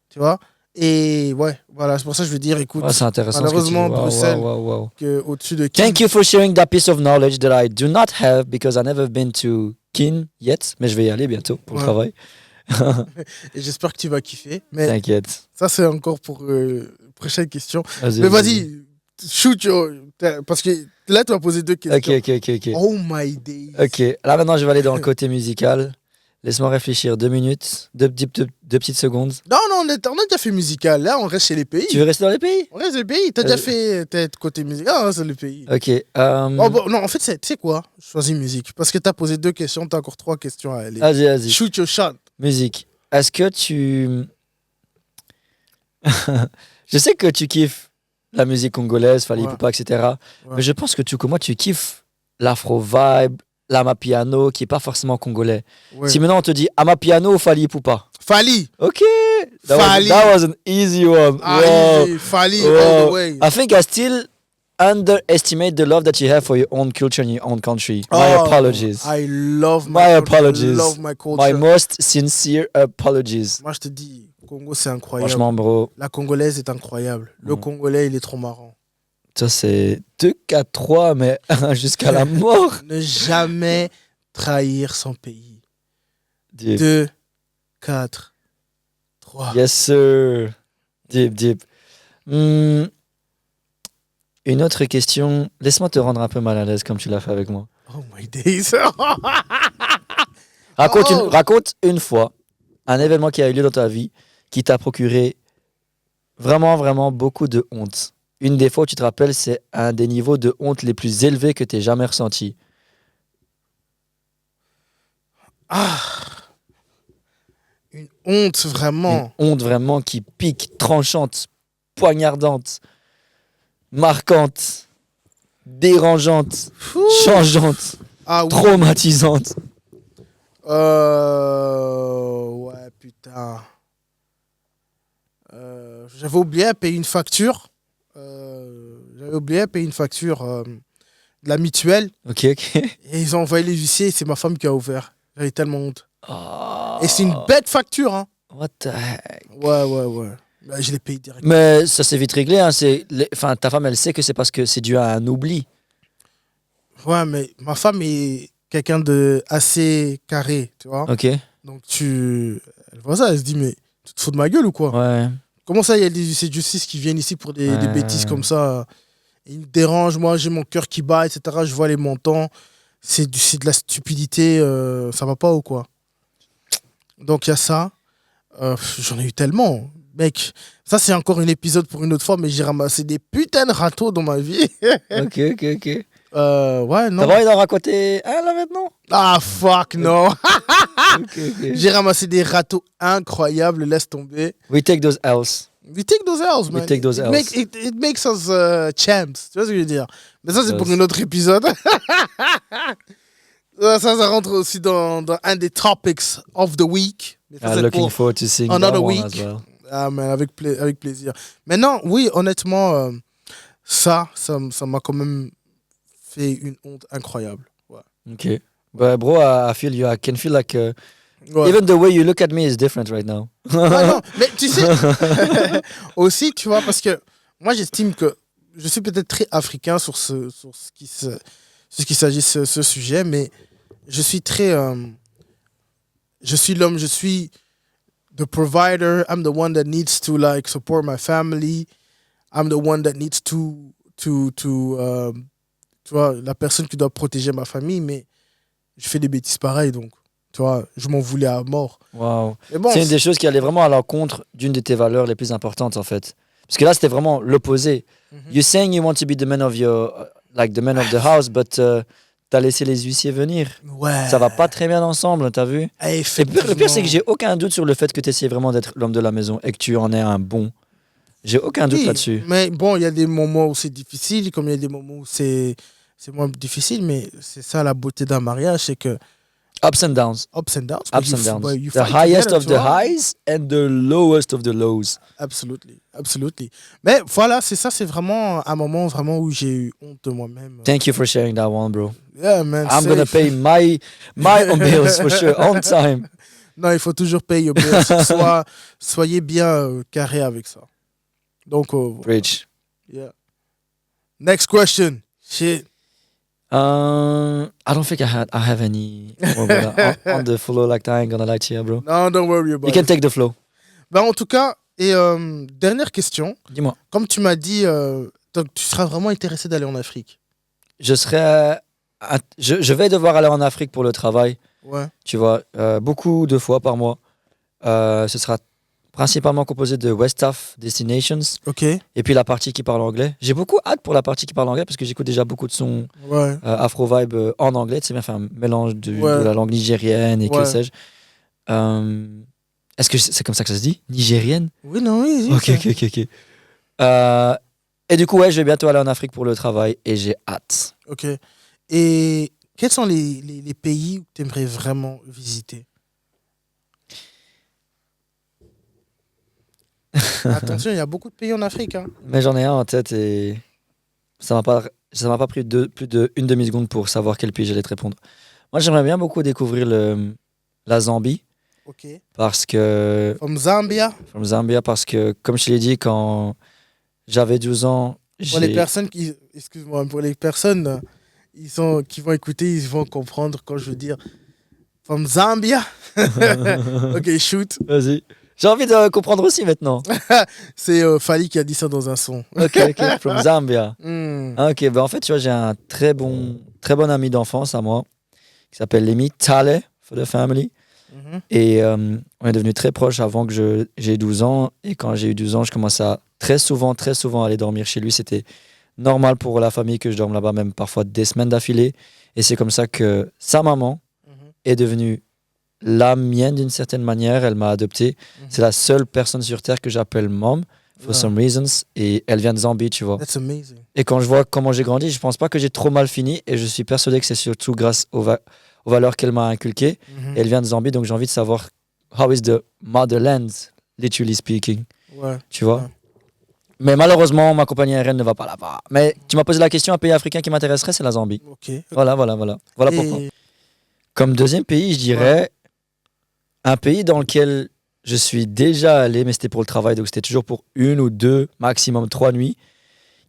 tu vois. Et ouais, voilà, c'est pour ça que je veux dire, écoute, c'est intéressant. malheureusement, Bruxelles, Wow. au-dessus de Thank you for sharing that piece of knowledge that I do not have because I never been to Kin yet. Mais je vais y aller bientôt pour le travail. Et j'espère que tu vas kiffer. Mais T'inquiète. ça, c'est encore pour prochaine question. Vas-y, mais vas-y, shoot your... Parce que là, tu vas poser 2 questions. Ok. Oh my days. Ok, là maintenant je vais aller dans le côté musical. Laisse-moi réfléchir 2 minutes, 2 petites secondes. Non, on a déjà fait musical. Là, on reste chez les pays. Tu veux rester dans les pays? On reste chez les pays. T'as déjà fait côté musical. Ah, c'est les pays. Ok. Oh, bon, non, en fait, tu sais quoi? Choisis musique. Parce que t'as posé 2 questions, t'as encore 3 questions à aller. Vas-y. Shoot your shot. Musique. Est-ce que tu... Je sais que tu kiffes la musique congolaise, Fally Ipupa, etc. Ouais. Mais je pense que tout comme moi, tu kiffes l'afro-vibe, l'amapiano, qui est pas forcément congolais. Ouais. Si maintenant on te dit amapiano ou Fally Ipupa. Fally. Ok. Fally. That was an easy one. Ah, Wow. easy. Fally Wow. all the way. I think I still underestimate the love that you have for your own culture and your own country. My apologies. I love My culture. apologies. I love my culture. My most sincere apologies. Moi, je te dis, Congo, c'est incroyable. Franchement, bro, La congolaise est incroyable. Le Congolais, il est trop marrant. ça c'est 2, 4, 3, mais jusqu'à la mort. Ne jamais trahir son pays. Deep. 2, 4, 3. Yes, sir. Deep. Une autre question. Laisse-moi te rendre un peu mal à l'aise comme tu l'as fait avec moi. Oh my days. Raconte une fois un événement qui a eu lieu dans ta vie qui t'a procuré vraiment beaucoup de honte. Une des fois où tu te rappelles, c'est un des niveaux de honte les plus élevés que tu aies jamais ressenti. Une honte, vraiment. Une honte vraiment qui pique, tranchante, poignardante, marquante, dérangeante, changeante, Ah oui. traumatisante. Ouais, putain. J'avais oublié à payer une facture. De la mutuelle. Ok. Et ils ont envoyé les huissiers et c'est ma femme qui a ouvert. J'avais tellement honte. Oh, Et c'est une bête facture, hein. what the heck? Ouais. Bah, je l'ai payé directement. Mais ça s'est vite réglé. Hein. Enfin, ta femme, elle sait que c'est parce que c'est dû à un oubli. Ouais, mais ma femme est quelqu'un de assez carré, tu vois. Ok. Donc elle voit ça, elle se dit, mais tu te fous de ma gueule ou quoi? Ouais. Comment ça, il y a des huissiers de justice qui viennent ici pour des bêtises comme ça? Et ils me dérangent, moi j'ai mon cœur qui bat, etc. Je vois les montants. c'est de la stupidité, ça va pas ou quoi? Donc il y a ça. J'en ai eu tellement. Mec, ça c'est encore un épisode pour une autre fois, mais j'ai ramassé des putains de râteaux dans ma vie. Ok. Ouais, T'as non. pas envie d'en raconter un là maintenant? Ah, fuck, non. Ok. J'ai ramassé des râteaux incroyables, laisse tomber. We take those L's. We take those L's, man. We take those L's. It makes us champs. Tu vois ce que je veux dire? Mais ça, c'est pour Yes. un autre épisode. Ça rentre aussi dans un des topics of the week. Mais ça, c'est Looking pour forward to seeing another that one week. as well. Ah, mais avec plaisir. Maintenant, oui, honnêtement, ça m'a quand même fait une honte incroyable. Ouais. Okay. But bro, I feel you. I can feel like Ouais. even the way you look at me is different right now. Ah non, mais tu sais, aussi, tu vois, parce que moi, j'estime que je suis peut-être très africain sur ce qui s'agit de ce sujet, mais je suis très. Je suis l'homme, je suis the provider. I'm the one that needs to like support my family. I'm the one that needs to tu vois, la personne qui doit protéger ma famille, mais je fais des bêtises pareilles, donc, tu vois, je m'en voulais à mort. Wow. Mais bon, C'est une des choses qui allait vraiment à l'encontre d'une de tes valeurs les plus importantes en fait. Parce que là, c'était vraiment l'opposé. You're saying you want to be the man of your, like the man of the house, but t'as laissé les huissiers venir. ouais. Ça va pas très bien ensemble, t'as vu? Et le pire, c'est que j'ai aucun doute sur le fait que tu essaies vraiment d'être l'homme de la maison et que tu en es un bon. J'ai aucun doute Oui, là-dessus. mais bon, il y a des moments où c'est difficile, comme il y a des moments où c'est moins difficile, mais c'est ça la beauté d'un mariage, c'est que Ups and downs. ups and downs. Ups and downs. You The fight highest together, of tu the vois. highs and the lowest of the lows. Absolutely, absolutely. Mais voilà, c'est ça, c'est vraiment un moment vraiment où j'ai eu honte de moi-même. Thank you for sharing that one, bro. Yeah, man. I'm gonna safe. pay my own bills for sure, on time. Non, il faut toujours payer your bills. Soyez bien carré avec ça. Donc, voilà. Preach. Yeah. Next question. Shit. I don't think I have any more on the flow like that. I ain't gonna lie to you, bro. No, don't worry about You can it. take the flow. Ben, en tout cas, et dernière question. Dis-moi. Comme tu m'as dit, donc, tu seras vraiment intéressé d'aller en Afrique. Je vais devoir aller en Afrique pour le travail. Ouais. Tu vois, beaucoup de fois par mois. Ce sera principalement composé de West Af Destinations Ok. et puis la partie qui parle anglais. J'ai beaucoup hâte pour la partie qui parle anglais parce que j'écoute déjà beaucoup de sons Ouais. afro-vibe en anglais. Tu sais bien faire un mélange de Ouais. la langue nigérienne et que Ouais. sais-je. Est-ce que c'est comme ça que ça se dit? Nigérienne? Oui, non, oui. Ok. Et du coup, ouais, je vais bientôt aller en Afrique pour le travail et j'ai hâte. Ok. Et quels sont les pays où tu aimerais vraiment visiter? Attention, il y a beaucoup de pays en Afrique. Hein. Mais j'en ai un en tête et ça m'a pas pris plus d'une demi-seconde pour savoir quel pays j'allais te répondre. Moi, j'aimerais bien beaucoup découvrir la Zambie Ok. parce que From Zambia. from Zambia parce que comme je te l'ai dit quand j'avais 12 ans, Pour les personnes qui, excuse-moi, pour les personnes qui vont écouter, ils vont comprendre quand je veux dire From Zambia. Ok, shoot. Vas-y. J'ai envie de comprendre aussi maintenant. C'est Fali qui a dit ça dans un son. Ok, from Zambia. Hmm. Ah, ok, ben en fait, tu vois, j'ai un très bon ami d'enfance à moi qui s'appelle Lémi Tale for the family. Mhm. Et on est devenus très proches avant que j'ai 12 ans. Et quand j'ai eu 12 ans, je commençais à très souvent aller dormir chez lui. C'était normal pour la famille que je dorme là-bas, même parfois des semaines d'affilée. Et c'est comme ça que sa maman Mhm. est devenue la mienne d'une certaine manière. Elle m'a adopté. Mhm. C'est la seule personne sur Terre que j'appelle mom, for Ouais. some reasons. Et elle vient de Zambie, tu vois. That's amazing. Et quand je vois comment j'ai grandi, je pense pas que j'ai trop mal fini. Et je suis persuadé que c'est surtout grâce aux valeurs qu'elle m'a inculquées. Mhm. Elle vient de Zambie, donc j'ai envie de savoir how is the motherland, literally speaking. Ouais. Tu vois. Ouais. Mais malheureusement, ma compagnie aérienne ne va pas là-bas. Mais tu m'as posé la question, un pays africain qui m'intéresserait, c'est la Zambie. Ok. Voilà pourquoi. Et- Comme deuxième pays, je dirais un pays dans lequel je suis déjà allé, mais c'était pour le travail, donc c'était toujours pour 1 ou 2, maximum 3 nuits,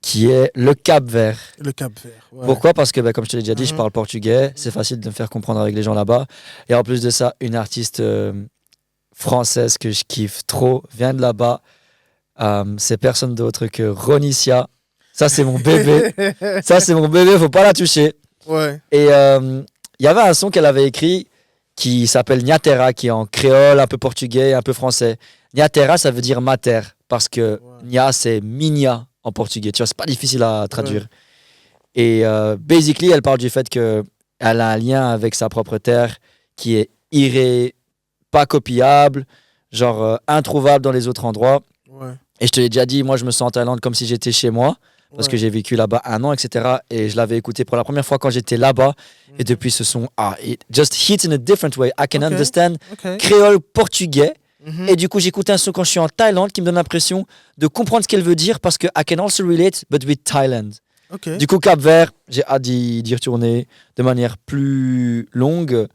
qui est le Cap-Vert. Le Cap-Vert. Ouais. Pourquoi? Parce que, comme je te l'ai déjà dit, je Mhm. parle portugais, c'est facile de me faire comprendre avec les gens là-bas. Et en plus de ça, une artiste française que je kiffe trop vient de là-bas. C'est personne d'autre que Ronicia. Ça, c'est mon bébé. Ça, c'est mon bébé, faut pas la toucher. Ouais. Et il y avait un son qu'elle avait écrit qui s'appelle Nyatera, qui est en créole, un peu portugais, un peu français. Nyatera, ça veut dire mater, parce que Nya, c'est minha en portugais. Tu vois, c'est pas difficile à traduire. Et basically, elle parle du fait qu'elle a un lien avec sa propre terre qui est pas copiable, genre introuvable dans les autres endroits. Ouais. Et je te l'ai déjà dit, moi, je me sens en Thaïlande comme si j'étais chez moi, parce que j'ai vécu là-bas 1 an, etc. Et je l'avais écouté pour la première fois quand j'étais là-bas. Et depuis, ce son, it just hits in a different way. I can understand créole portugais. Et du coup, j'écoute un son quand je suis en Thaïlande qui me donne l'impression de comprendre ce qu'elle veut dire parce que I can also relate, but with Thailand. Du coup, Cap-Vert, j'ai hâte d'y retourner de manière plus longue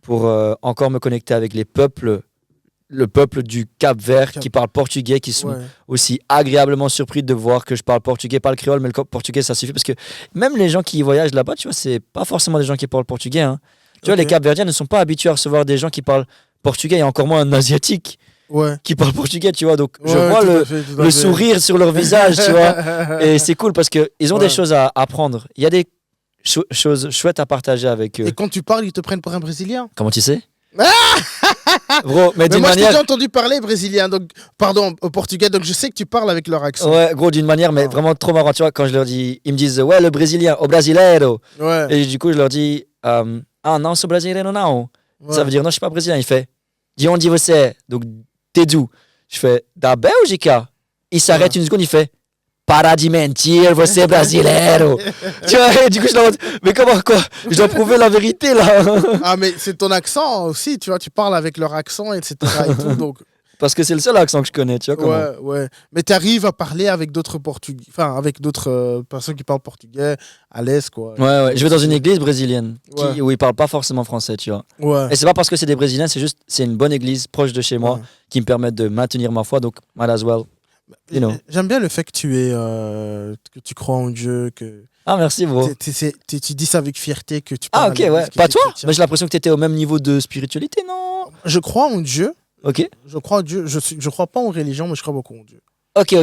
pour encore me connecter avec les peuples, le peuple du Cap-Vert qui parle portugais, qui sont aussi agréablement surpris de voir que je parle portugais, pas le créole, mais le portugais, ça suffit parce que même les gens qui voyagent là-bas, tu vois, c'est pas forcément des gens qui parlent portugais. Hein. Tu vois, les Cap-Verdiens ne sont pas habitués à recevoir des gens qui parlent portugais et encore moins un asiatique qui parle portugais, tu vois. Donc, je vois le sourire sur leur visage, tu vois. Et c'est cool parce qu'ils ont des choses à apprendre. Il y a des choses chouettes à partager avec eux. Et quand tu parles, ils te prennent pour un Brésilien. Comment tu sais? Gros, mais d'une moi, manière... je t'ai déjà entendu parler brésilien, donc, pardon, au portugais, donc je sais que tu parles avec leur accent. Ouais, gros, d'une manière, mais vraiment trop marrant, tu vois, quand je leur dis, ils me disent, ouais, le brésilien, au brasileiro. Et du coup, je leur dis, ah non, c'est brasileiro, non. Ça veut dire, non, je suis pas brésilien. Il fait, de onde você é? Donc, t'es d'où? Je fais, da Bélgica. Il s'arrête une seconde, il fait, para de mentir, você é brasileiro. Tu vois, et du coup, je leur dis, mais comment, quoi? Je dois prouver la vérité, là. Ah, mais c'est ton accent aussi, tu vois, tu parles avec leur accent, etc. et tout, donc... Parce que c'est le seul accent que je connais, tu vois comment. Ouais. Mais tu arrives à parler avec d'autres portugais, enfin, avec d'autres personnes qui parlent portugais à l'aise, quoi. Ouais. Je vais dans une église brésilienne où ils parlent pas forcément français, tu vois. Et c'est pas parce que c'est des Brésiliens, c'est une bonne église proche de chez moi qui me permet de maintenir ma foi, donc might as well. You know. J'aime bien le fait que que tu crois en Dieu, que... Ah, merci, bro. Tu dis ça avec fierté que tu parles. Ah, ok, ouais. Pas toi? Mais j'ai l'impression que tu étais au même niveau de spiritualité, non? Je crois en Dieu. Ok. Je crois en Dieu. Je crois pas en religion, mais je crois beaucoup en Dieu. Ok.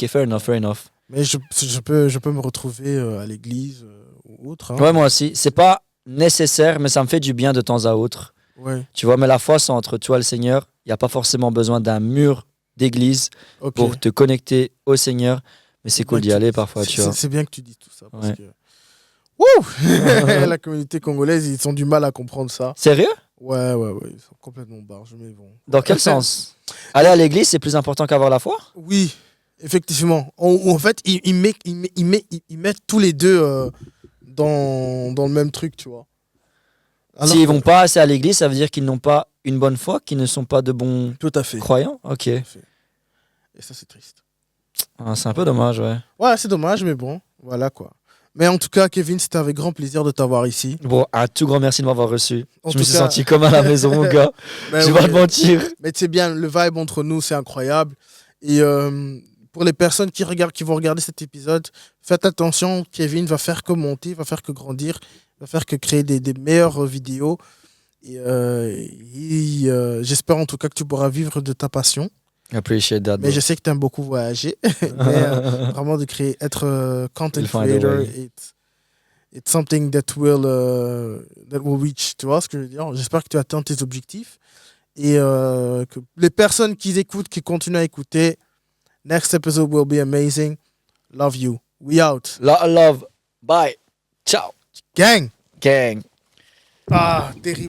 Fair enough. Mais je peux me retrouver à l'église ou autre. Hein. Ouais, moi aussi. C'est pas nécessaire, mais ça me fait du bien de temps à autre. Ouais. Tu vois, mais la foi, c'est entre toi et le Seigneur. Il n'y a pas forcément besoin d'un mur d'église pour te connecter au Seigneur. Mais c'est cool d'y aller parfois, tu vois. C'est bien que tu dises tout ça. Parce que... Wouh. La communauté congolaise, ils ont du mal à comprendre ça. Sérieux? Ouais. Ils sont complètement barges, mais bon. Dans quel sens? Aller à l'église, c'est plus important qu'avoir la foi? Oui, effectivement. En fait, ils mettent tous les deux dans le même truc, tu vois. S'ils vont pas assez à l'église, ça veut dire qu'ils n'ont pas une bonne foi, qu'ils ne sont pas de bons croyants? Ok. Et ça, c'est triste. Ah, c'est un peu dommage, ouais. Ouais, c'est dommage, mais bon, voilà quoi. Mais en tout cas, Kevin, c'était avec grand plaisir de t'avoir ici. Bon, un tout grand merci de m'avoir reçu. Je me suis senti comme à la maison, mon gars. Je vais pas te mentir. Mais tu sais bien, le vibe entre nous, c'est incroyable. Et pour les personnes qui vont regarder cet épisode, faites attention, Kevin va faire que monter, va faire que grandir, va faire que créer des meilleures vidéos. Et j'espère en tout cas que tu pourras vivre de ta passion. Appreciate that. Mais je sais que tu aimes beaucoup voyager. Mais vraiment de être content creator, it's something that will reach. Tu vois ce que je veux dire? J'espère que tu atteins tes objectifs. Et que les personnes qui écoutent, qui continuent à écouter, next episode will be amazing. Love you. We out. Love. Bye. Ciao. Gang. Gang. Ah, terrible.